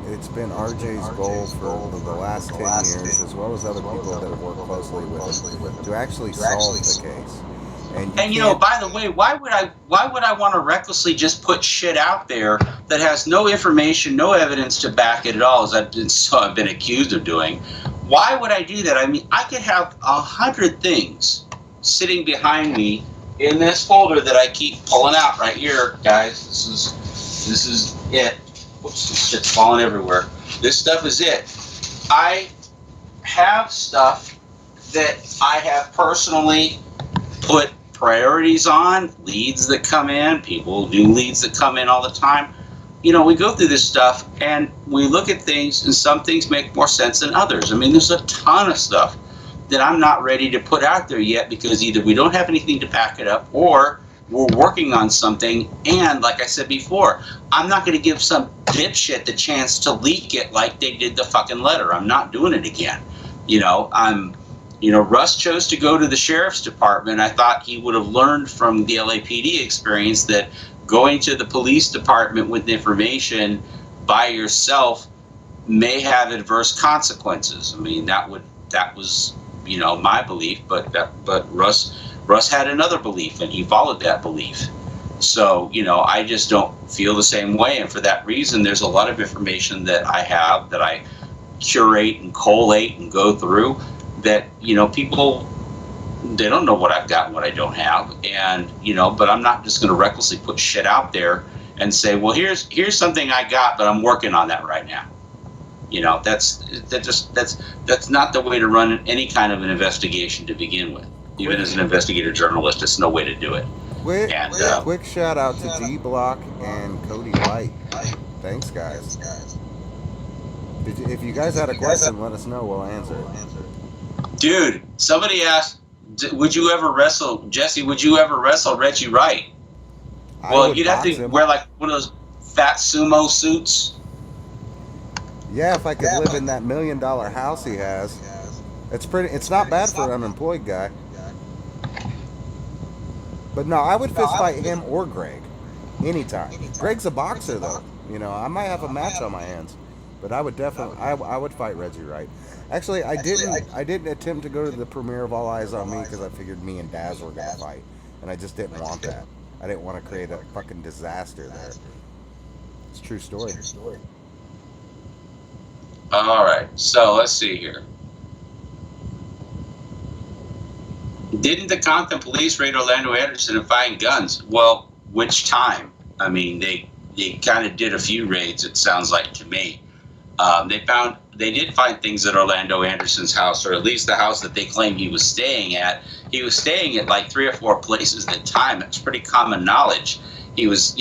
it's been RJ's goal for the last 10 years, as well as other people that have worked closely with him, to actually solve the case. And
by the way, why would I want to recklessly just put shit out there that has no information, no evidence to back it at all, as I've been accused of doing? Why would I do that? I mean, I could have 100 things sitting behind me in this folder that I keep pulling out right here, guys. This is it. Whoops, this shit's falling everywhere. This stuff is it. I have stuff that I have personally put priorities on, leads that come in, people do leads that come in all the time. We go through this stuff and we look at things, and some things make more sense than others. I mean, there's a ton of stuff that I'm not ready to put out there yet because either we don't have anything to back it up, or we're working on something, and like I said before, I'm not going to give some dipshit the chance to leak it like they did the fucking letter. I'm not doing it again. Russ chose to go to the sheriff's department. I thought he would have learned from the LAPD experience that going to the police department with information by yourself may have adverse consequences. I mean, that was my belief, but Russ had another belief, and he followed that belief. So, I just don't feel the same way. And for that reason, there's a lot of information that I have that I curate and collate and go through that, people, they don't know what I've got and what I don't have. And, but I'm not just going to recklessly put shit out there and say, well, here's something I got, but I'm working on that right now. That's not the way to run any kind of an investigation to begin with. Even as an investigative journalist, it's no way to do it.
Quick shout out to D Block and Cody White. Thanks, guys. If you guys had a question, let us know. We'll answer it.
Dude, somebody asked, would you ever wrestle, Jesse, would you ever wrestle Reggie Wright? Well, you'd have to wear like one of those fat sumo suits.
Yeah, if I could live in that $1 million house he has. It's not bad for an unemployed guy. But no, I would fist fight him or Greg anytime. Greg's a boxer though. I might have a match on my hands. But I would definitely I would fight Reggie Wright. Actually, I didn't attempt to go to the premiere of All Eyes on Me because I figured me and Daz were gonna fight, and I just didn't want that. I didn't want to create a fucking disaster there. It's a true story. All
right, so let's see here. Didn't the Compton police raid Orlando Anderson and find guns? Well, which time? I mean, they kind of did a few raids, it sounds like to me. They did find things at Orlando Anderson's house, or at least the house that they claim he was staying at. He was staying at like 3 or 4 places at a time. It's pretty common knowledge. He was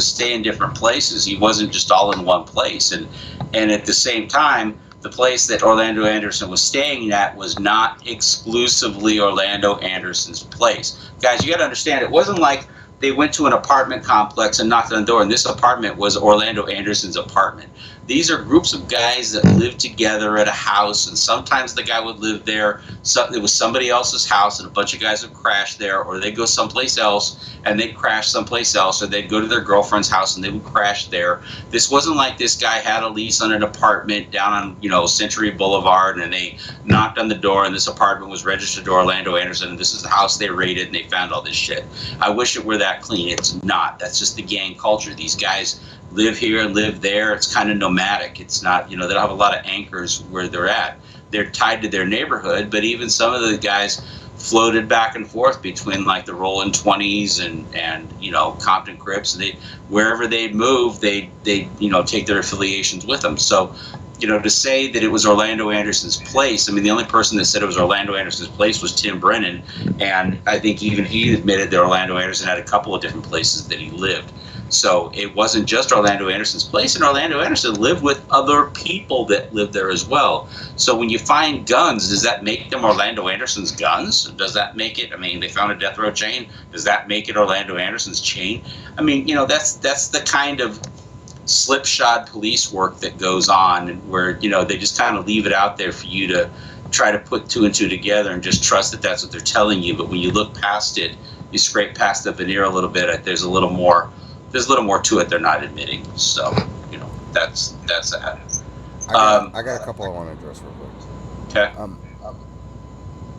staying different places. He wasn't just all in one place. And at the same time, the place that Orlando Anderson was staying at was not exclusively Orlando Anderson's place. Guys, you got to understand, it wasn't like they went to an apartment complex and knocked on the door, and this apartment was Orlando Anderson's apartment. These are groups of guys that live together at a house, and sometimes the guy would live there. It was somebody else's house, and a bunch of guys would crash there, or they'd go someplace else, and they'd crash someplace else, or they'd go to their girlfriend's house, and they would crash there. This wasn't like this guy had a lease on an apartment down on, Century Boulevard, and they knocked on the door, and this apartment was registered to Orlando Anderson, and this is the house they raided, and they found all this shit. I wish it were that clean. It's not. That's just the gang culture. These guys live here and live there. It's kind of nomadic. It's not, they don't have a lot of anchors where they're at. They're tied to their neighborhood, but even some of the guys floated back and forth between like the Rolling 20s and Compton Crips. And wherever they'd move, they take their affiliations with them. So, to say that it was Orlando Anderson's place, I mean, the only person that said it was Orlando Anderson's place was Tim Brennan, and I think even he admitted that Orlando Anderson had a couple of different places that he lived. So it wasn't just Orlando Anderson's place, and Orlando Anderson lived with other people that lived there as well. So when you find guns, does that make them Orlando Anderson's guns? Does that make it, they found a death row chain. Does that make it Orlando Anderson's chain? I mean, that's the kind of slipshod police work that goes on, where, they just kind of leave it out there for you to try to put 2 and 2 together and just trust that that's what they're telling you. But when you look past it, you scrape past the veneer a little bit, there's a little more to it they're not admitting. So, that's that.
I got a couple I want to address real quick.
Okay.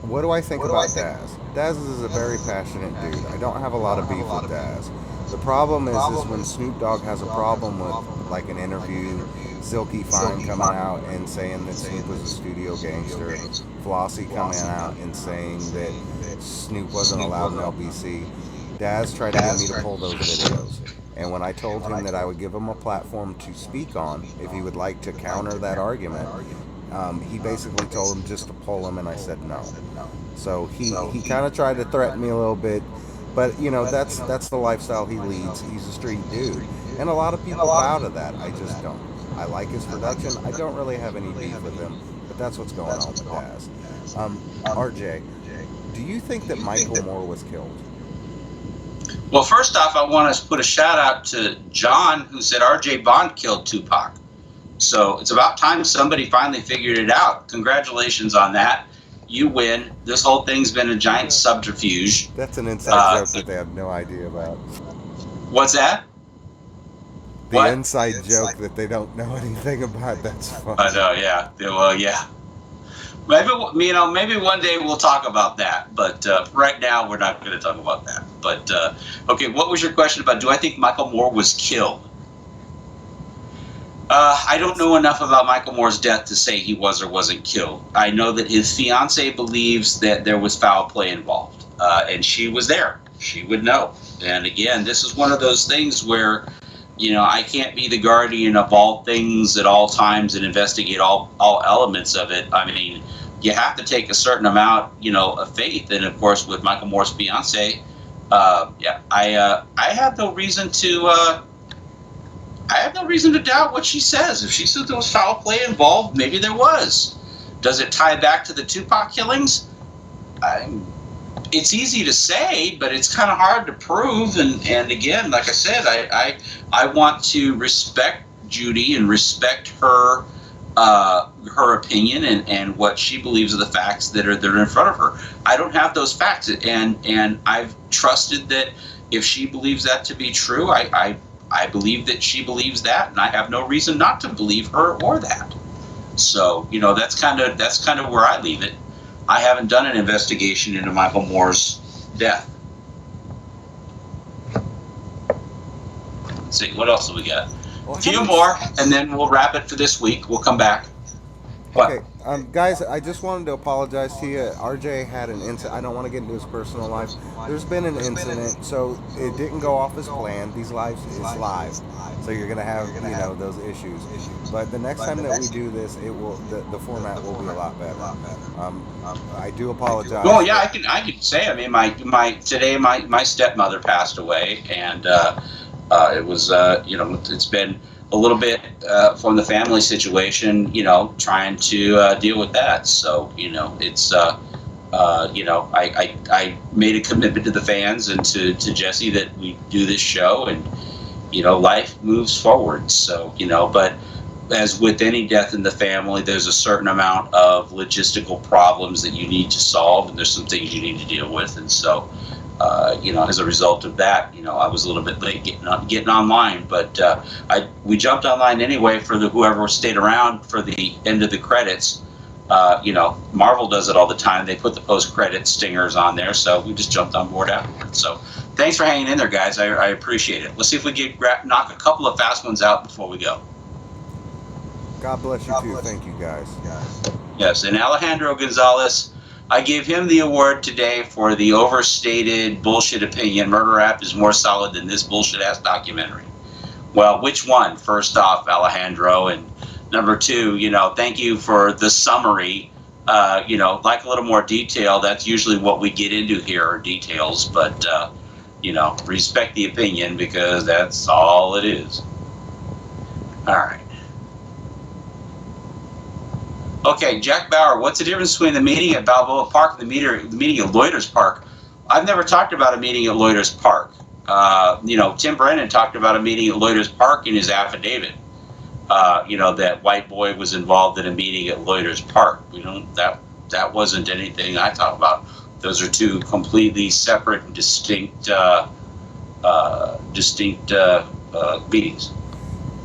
What do I think about Daz? Daz is a very passionate dude. I don't have a lot of beef with Daz. The problem is when Snoop Dogg has a problem with, like, an interview, Silky Fine coming out and saying that Snoop was a studio gangster, Flossie coming out and saying that Snoop wasn't allowed in LBC. Daz tried to get me to pull those videos. And when I told him that I would give him a platform to speak on, if he would like to counter that argument, he basically told him just to pull them, and I said no. So he kind of tried to threaten me a little bit, but that's the lifestyle he leads. He's a street dude, and a lot of people bow to that. I just don't. I like his production. I don't really have any beef with him, but that's what's going on with Daz. RJ, do you think that Michael Moore was killed?
Well, first off, I want to put a shout out to John, who said RJ Bond killed Tupac. So it's about time somebody finally figured it out. Congratulations on that. You win. This whole thing's been a giant subterfuge.
That's an inside joke that they have no idea about.
What's that?
The inside joke that they don't know anything about. That's funny.
I know, yeah. Well, yeah. Maybe one day we'll talk about that, but right now we're not going to talk about that. But okay, what was your question about? Do I think Michael Moore was killed? I don't know enough about Michael Moore's death to say he was or wasn't killed. I know that his fiance believes that there was foul play involved, and she was there. She would know. And again, this is one of those things where, I can't be the guardian of all things at all times and investigate all elements of it. I mean, you have to take a certain amount, of faith. And of course, with Michael Moore's fiance, I have no reason to. I have no reason to doubt what she says. If she says there was foul play involved, maybe there was. Does it tie back to the Tupac killings? It's easy to say, but it's kind of hard to prove. And again, like I said, I want to respect Judy and respect her opinion and what she believes are the facts that are in front of her. I don't have those facts, and I've trusted that if she believes that to be true, I believe that she believes that, and I have no reason not to believe her or that. So, that's kind of where I leave it. I haven't done an investigation into Michael Moore's death. Let's see, what else do we got? A few more, and then we'll wrap it for this week. We'll come back. What?
Okay, Guys, I just wanted to apologize to you. RJ had an incident. I don't want to get into his personal life. There's been an incident, so it didn't go off as planned. These lives is live, so you're gonna have those issues. But the next time that we do this, it will the format will be a lot better. I do apologize.
Well, yeah, I can say. I mean, my stepmother passed away, and it was it's been a little bit from the family situation, trying to deal with that. So it's I made a commitment to the fans and to Jesse that we do this show, and life moves forward. So but as with any death in the family, there's a certain amount of logistical problems that you need to solve, and there's some things you need to deal with. And so, as a result of that, I was a little bit late getting online, but we jumped online anyway for whoever stayed around for the end of the credits. Marvel does it all the time. They put the post-credit stingers on there, so we just jumped on board afterwards. So thanks for hanging in there, guys. I appreciate it. Let's see if we can knock a couple of fast ones out before we go.
God bless you too. Thank you, guys.
Yes, and Alejandro Gonzalez, I gave him the award today for the overstated bullshit opinion. Murder Rap is more solid than this bullshit-ass documentary. Well, which one? First off, Alejandro, and number two, thank you for the summary. Like a little more detail. That's usually what we get into here, are details, but, respect the opinion, because that's all it is. All right. Okay, Jack Bauer, what's the difference between the meeting at Balboa Park and the meeting at Loiters Park? I've never talked about a meeting at Loiters Park. Tim Brennan talked about a meeting at Loiters Park in his affidavit. That White Boy was involved in a meeting at Loiters Park. That wasn't anything I talked about. Those are two completely separate and distinct meetings.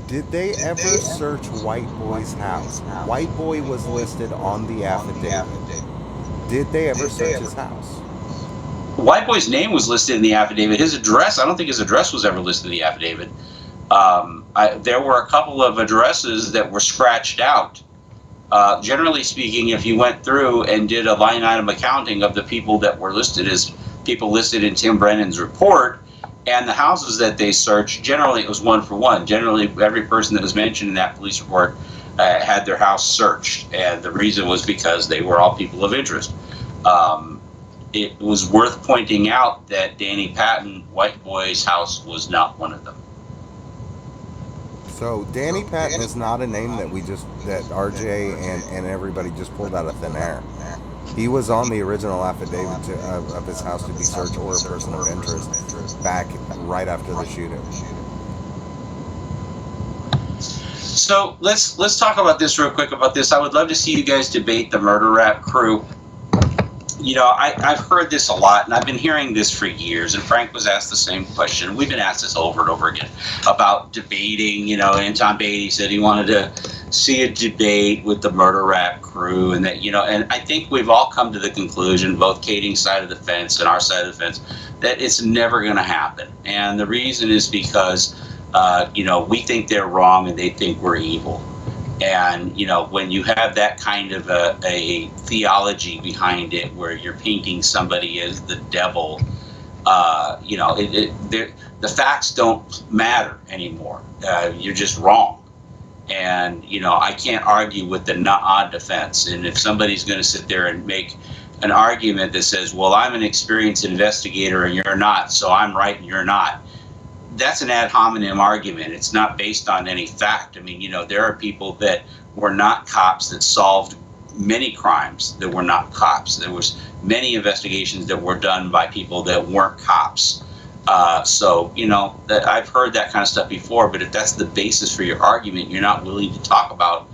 Did they ever search White Boy's house? White Boy was listed on the affidavit. Did they ever search his house?
White Boy's name was listed in the affidavit. His address, I don't think his address was ever listed in the affidavit. There were a couple of addresses that were scratched out. Generally speaking, if you went through and did a line item accounting of the people that were listed as people listed in Tim Brennan's report, and the houses that they searched, generally it was one for one. Generally, every person that was mentioned in that police report had their house searched, and the reason was because they were all people of interest. It was worth pointing out that Danny Patton, White Boy's house, was not one of them.
So Danny Patton is not a name that that RJ and everybody just pulled out of thin air. He was on the original affidavit of his house to be searched, or a person of interest, back right after the shooting.
So let's talk about this real quick about this. I would love to see you guys debate the Murder Rap crew. I've heard this a lot, and I've been hearing this for years, and Frank was asked the same question. We've been asked this over and over again about debating, and Tom Beatty said he wanted to see a debate with the Murder Rap crew, and that, and I think we've all come to the conclusion, both Kading's side of the fence and our side of the fence, that it's never going to happen. And the reason is because, we think they're wrong and they think we're evil. And, when you have that kind of a theology behind it, where you're painting somebody as the devil, the facts don't matter anymore. You're just wrong. And, I can't argue with the not defense. And if somebody's going to sit there and make an argument that says, well, I'm an experienced investigator and you're not, so I'm right and you're not, that's an ad hominem argument. It's not based on any fact. I mean, there are people that were not cops that solved many crimes that were not cops. There was many investigations that were done by people that weren't cops. So, I've heard that kind of stuff before, but if that's the basis for your argument, you're not willing to talk about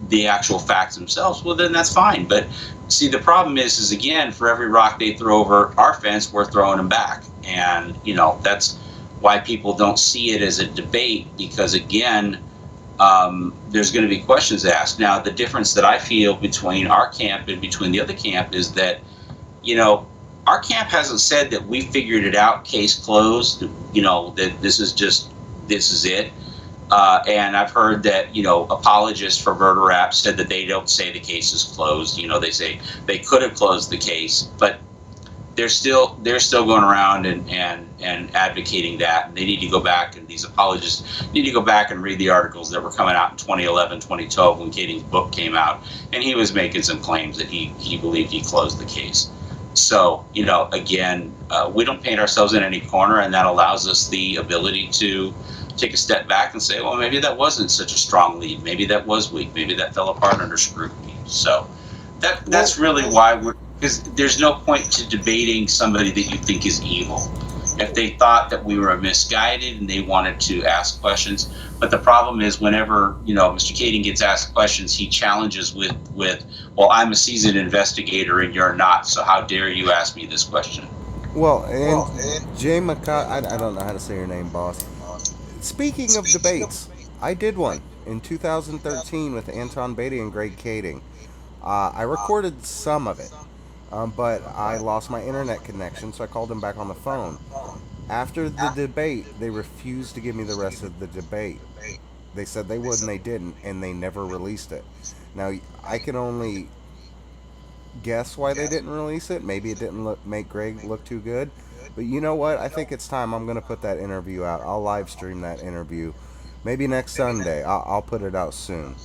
the actual facts themselves, well, then that's fine. But see, the problem is again, for every rock they throw over our fence, we're throwing them back. And, that's why people don't see it as a debate, because again, there's going to be questions asked. Now, the difference that I feel between our camp and between the other camp is that, our camp hasn't said that we figured it out, case closed, that this is it. And I've heard that, apologists for murder rap said that they don't say the case is closed. They say they could have closed the case, but they're still going around and advocating that. And they need to go back, and these apologists need to go back and read the articles that were coming out in 2011, 2012 when Kading's book came out. And he was making some claims that he believed he closed the case. So, again, we don't paint ourselves in any corner, and that allows us the ability to take a step back and say, well, maybe that wasn't such a strong lead. Maybe that was weak. Maybe that fell apart under scrutiny. So that's really why because there's no point to debating somebody that you think is evil. If they thought that we were misguided and they wanted to ask questions, but the problem is whenever, Mr. Kading gets asked questions, he challenges with, well, I'm a seasoned investigator and you're not, so how dare you ask me this question?
Well, and Jmix, I don't know how to say your name, boss. Speaking of debates, I did one in 2013 with Anton Beatty and Greg Kading. I recorded some of it, but I lost my internet connection, so I called them back on the phone. After the debate, they refused to give me the rest of the debate. They said they would and they didn't, and they never released it. Now, I can only guess why they didn't release it. Maybe it didn't make Greg look too good. But you know what? I think it's time. I'm going to put that interview out. I'll live stream that interview. Maybe next Sunday. I'll put it out soon.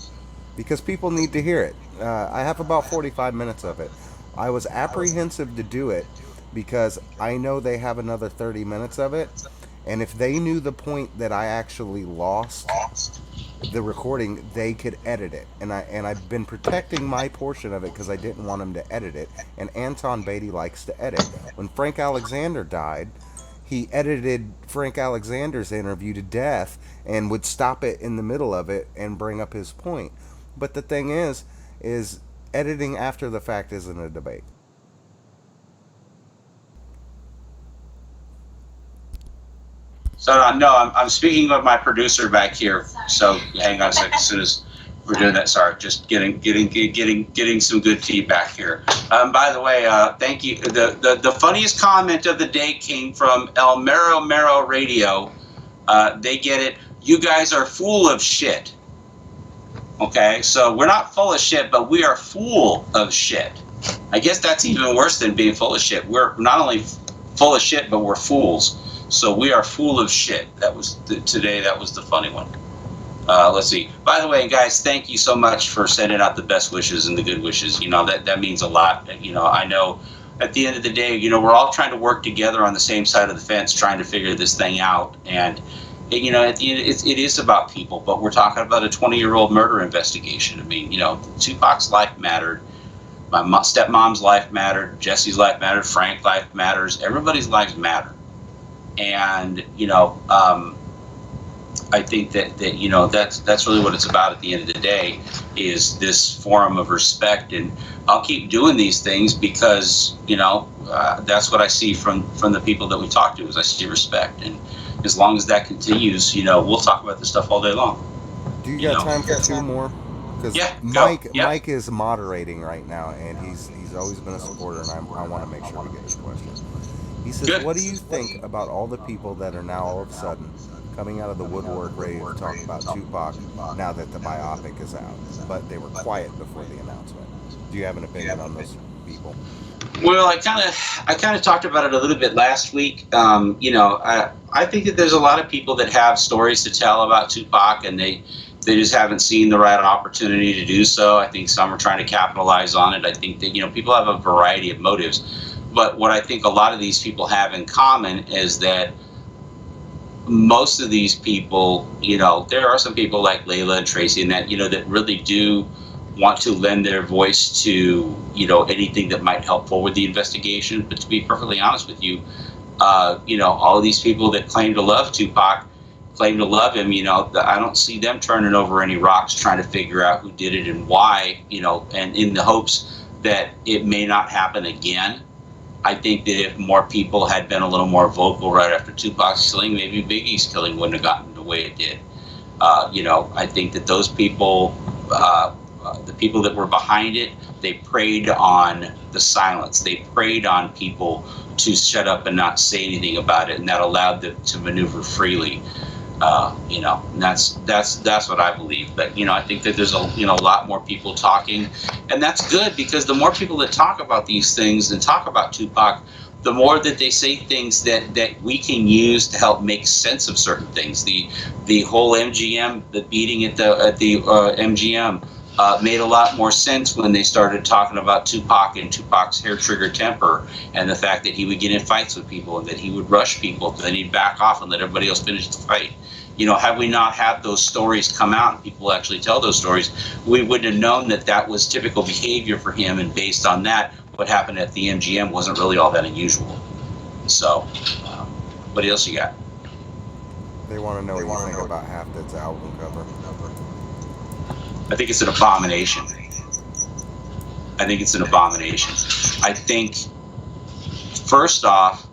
Because people need to hear it. I have about 45 minutes of it. I was apprehensive to do it because I know they have another 30 minutes of it. And if they knew the point that I actually lost the recording, they could edit it. And I've been protecting my portion of it because I didn't want them to edit it. And Anton Beatty likes to edit. When Frank Alexander died, he edited Frank Alexander's interview to death and would stop it in the middle of it and bring up his point. But the thing is editing after the fact isn't a debate.
So no, I'm speaking with my producer back here. So hang on a second. As soon as we're doing that, sorry, just getting some good feedback here. By the way, thank you. The funniest comment of the day came from El Mero Radio. They get it. You guys are full of shit. Okay, so we're not full of shit, but we are full of shit. I guess that's even worse than being full of shit. We're not only full of shit, but we're fools. So we are full of shit. That was today. That was the funny one. Let's see. By the way, guys, thank you so much for sending out the best wishes and the good wishes. That means a lot. I know at the end of the day, we're all trying to work together on the same side of the fence, trying to figure this thing out. And at the end, it is about people. But we're talking about a 20-year-old murder investigation. I mean, Tupac's life mattered. My stepmom's life mattered. Jesse's life mattered. Frank's life matters. Everybody's lives matter. And I think that that's really what it's about at the end of the day, is this forum of respect. And I'll keep doing these things because that's what I see from the people that we talk to, is I see respect. And as long as that continues, we'll talk about this stuff all day long.
Do you got time for two more? Because Mike is moderating right now, and he's always been a supporter, and I want to make sure we get his question. He says,
Good.
What do you think about all the people that are now all of a sudden coming out of the woodwork ready to talk about Tupac now that the biopic is out, but they were quiet before the announcement? Do you have an opinion on those people?
Well, I kind of talked about it a little bit last week. I think that there's a lot of people that have stories to tell about Tupac, and they just haven't seen the right opportunity to do so. I think some are trying to capitalize on it. I think that people have a variety of motives. But what I think a lot of these people have in common is that most of these people, there are some people like Layla and Tracy and that, that really do want to lend their voice to, anything that might help forward the investigation. But to be perfectly honest with you, all of these people that claim to love Tupac, claim to love him, I don't see them turning over any rocks trying to figure out who did it and why, and in the hopes that it may not happen again. I think that if more people had been a little more vocal right after Tupac's killing, maybe Biggie's killing wouldn't have gotten the way it did. I think that those people, the people that were behind it, they preyed on the silence. They preyed on people to shut up and not say anything about it, and that allowed them to maneuver freely. And that's what I believe. But I think that there's a lot more people talking, and that's good, because the more people that talk about these things and talk about Tupac, the more that they say things that we can use to help make sense of certain things. The whole MGM, the beating at the MGM. Made a lot more sense when they started talking about Tupac and Tupac's hair trigger temper, and the fact that he would get in fights with people and that he would rush people, but then he'd back off and let everybody else finish the fight. Had we not had those stories come out and people actually tell those stories, we wouldn't have known that that was typical behavior for him, and based on that, what happened at the MGM wasn't really all that unusual. So, what else you got?
They want to know what you think about Half Dead's album cover.
I think it's an abomination. I think, first off,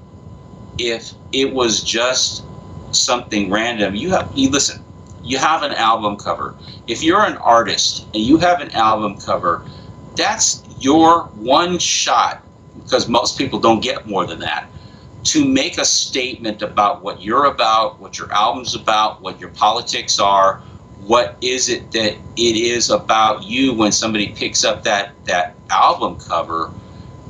if it was just something random, you listen, you have an album cover. If you're an artist and you have an album cover, that's your one shot, because most people don't get more than that, to make a statement about what you're about, what your album's about, what your politics are. What is it that it is about you when somebody picks up that album cover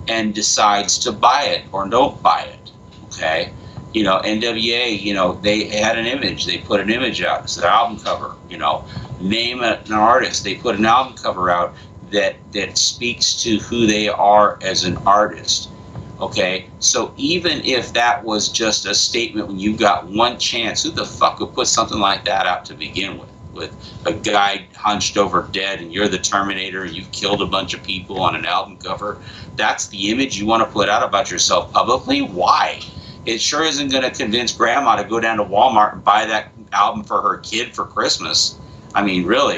and decides to buy it or don't buy it? Okay, NWA, they had an image. They put an image out. It's their album cover. Name an artist. They put an album cover out that speaks to who they are as an artist. Okay, so even if that was just a statement when you got one chance, who the fuck would put something like that out to begin with a guy hunched over dead and you're the Terminator and you've killed a bunch of people on an album cover? That's the image you want to put out about yourself publicly? Why? It sure isn't going to convince grandma to go down to Walmart and buy that album for her kid for Christmas. I mean, really,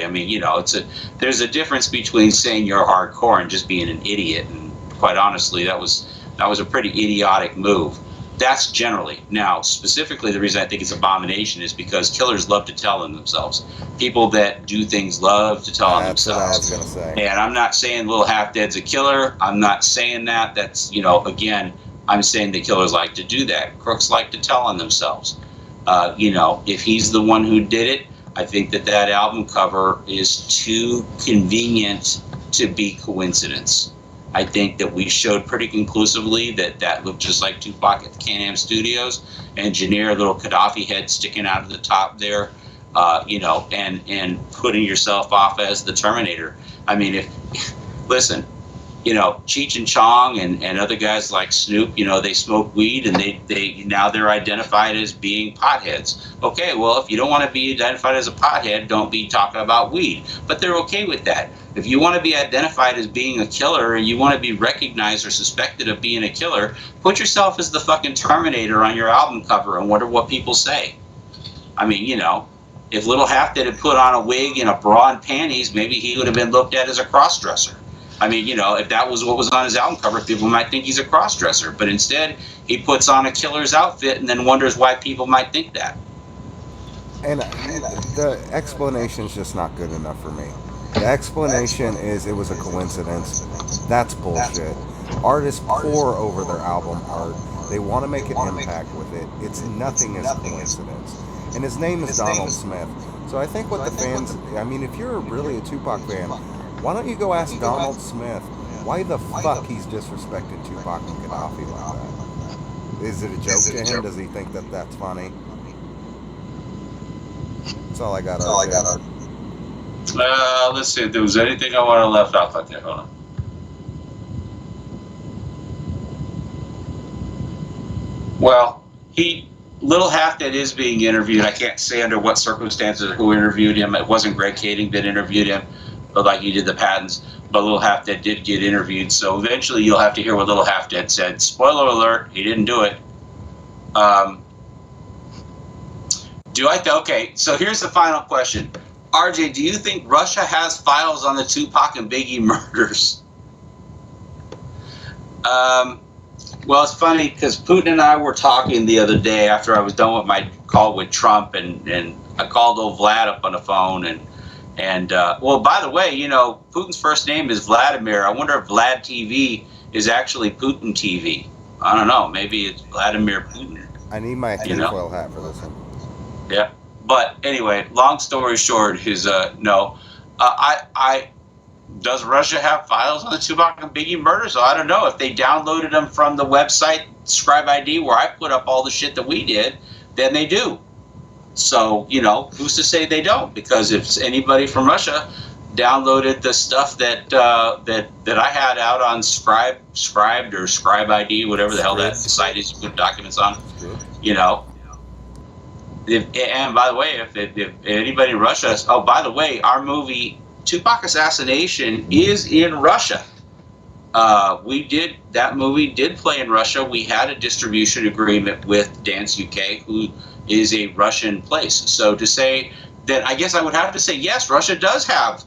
there's a difference between saying you're hardcore and just being an idiot, and quite honestly, that was a pretty idiotic move. That's generally. Now, specifically, the reason I think it's abomination is because killers love to tell on themselves. People that do things love to tell on themselves.
That's what I was going to say.
And I'm not saying Lil Half Dead's a killer. I'm not saying that. That's, again, I'm saying that killers like to do that. Crooks like to tell on themselves. If he's the one who did it, I think that album cover is too convenient to be coincidence. I think that we showed pretty conclusively that looked just like Tupac at the Can-Am Studios, and Engineer, a little Kadafi head sticking out of the top there, and putting yourself off as the Terminator. I mean, listen, Cheech and Chong and other guys like Snoop, they smoke weed, and now they're identified as being potheads. Okay, well, if you don't want to be identified as a pothead, don't be talking about weed. But they're okay with that. If you want to be identified as being a killer and you want to be recognized or suspected of being a killer, put yourself as the fucking Terminator on your album cover and wonder what people say. I mean, if Little Half Dead had put on a wig and a bra and panties, maybe he would have been looked at as a cross-dresser. I mean, if that was what was on his album cover, people might think he's a cross-dresser. But instead, he puts on a killer's outfit and then wonders why people might think that.
And the explanation's just not good enough for me. The explanation is it was a coincidence. That's bullshit. Artists pour over their album art. They want to make an impact with it. It's nothing is coincidence. And his name is Donald Smith. So I think what the fans, if you're really a Tupac fan, why don't you go ask Donald Smith why the fuck he's disrespected Tupac and Kadafi like that? Is it a joke to him? Does he think that that's funny? That's all I got.
Let's see if there was anything I want to left out like that. Hold on. Well, Little Half Dead is being interviewed. I can't say under what circumstances or who interviewed him. It wasn't Greg Kading that interviewed him, but like he did the patents. But Little Half Dead did get interviewed. So eventually you'll have to hear what Little Half Dead said. Spoiler alert, he didn't do it. Okay, so here's the final question. RJ, do you think Russia has files on the Tupac and Biggie murders? Well, it's funny because Putin and I were talking the other day after I was done with my call with Trump, and I called old Vlad up on the phone, and well, by the way, Putin's first name is Vladimir. I wonder if Vlad TV is actually Putin TV. I don't know. Maybe it's Vladimir Putin.
I need my tinfoil hat for this one.
Yeah. But anyway, long story short is no. I does Russia have files on the Tupac and Biggie murders? I don't know. If they downloaded them from the website Scribe ID, where I put up all the shit that we did, then they do. So, you know, who's to say they don't? Because if anybody from Russia downloaded the stuff that that I had out on Scribed or Scribe ID, whatever the hell that site is, you put documents on, you know. And by the way, if anybody in Russia, oh, by the way, our movie Tupac Assassination is in Russia. That movie did play in Russia. We had a distribution agreement with Dance UK, who is a Russian place. So to say that, I guess I would have to say yes, Russia does have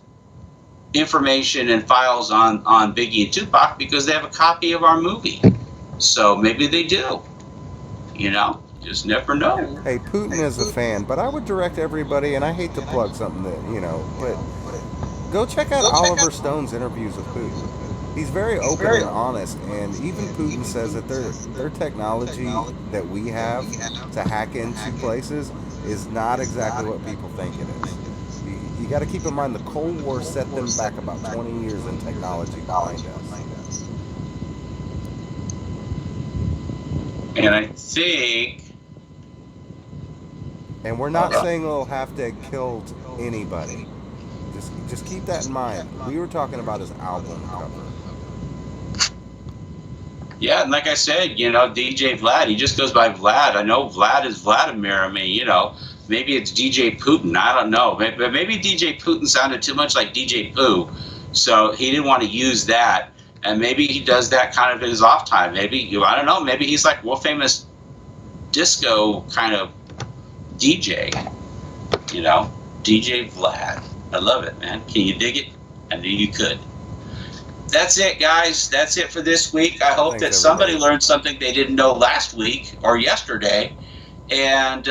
information and files on Biggie and Tupac because they have a copy of our movie. So maybe they do. You know, just never know.
Hey, Putin is a fan, but I would direct everybody, and I hate to plug something that, you know, but go check out Oliver Stone's interviews with Putin. He's very open and honest, and even Putin says that their technology that we have to hack into places is not exactly what people think it is. You got to keep in mind the Cold War set them back about 20 years in technology behind us.
And I think...
And we're not saying they'll have to have killed anybody. Just keep that in mind. We were talking about his album cover.
Yeah, and like I said, you know, DJ Vlad, he just goes by Vlad. I know Vlad is Vladimir. I mean, you know, maybe it's DJ Putin. I don't know. Maybe DJ Putin sounded too much like DJ Pooh, so he didn't want to use that. And maybe he does that kind of in his off time. Maybe, I don't know, maybe he's like world famous disco kind of DJ, you know, DJ Vlad. I love it, man. Can you dig it? I knew you could. That's it, guys. That's it for this week. I hope that somebody learned something they didn't know last week or yesterday. And,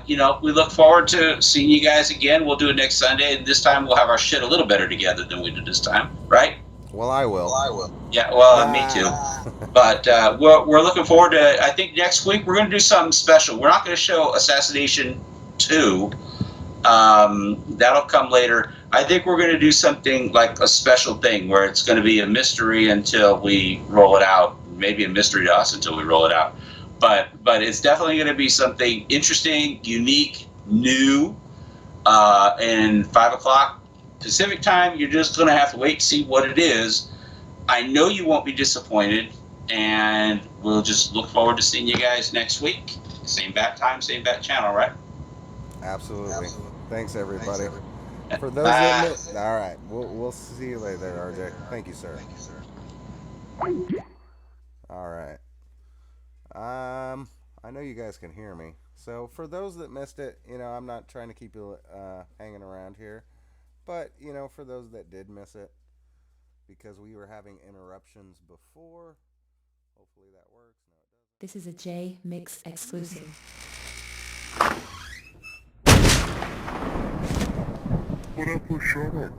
you know, we look forward to seeing you guys again. We'll do it next Sunday. And this time we'll have our shit a little better together than we did this time, right?
Well, I will.
Yeah, well, me too. But we're looking forward to, I think next week we're going to do something special. We're not going to show Assassination 2. That'll come later. I think we're going to do something like a special thing where it's going to be a mystery until we roll it out. Maybe a mystery to us until we roll it out. But it's definitely going to be something interesting, unique, new. And 5 o'clock Pacific time, you're just going to have to wait to see what it is. I know you won't be disappointed, and we'll just look forward to seeing you guys next week. Same bat time, same bat channel, right?
Absolutely. Thanks, everybody. For those that all right, we'll see you later, RJ. Thank you, sir. All right. I know you guys can hear me. So for those that missed it, you know, I'm not trying to keep you hanging around here, but you know, for those that did miss it, because we were having interruptions before, hopefully that works. No, it doesn't.
This is a Jmix exclusive.
What up, shut up?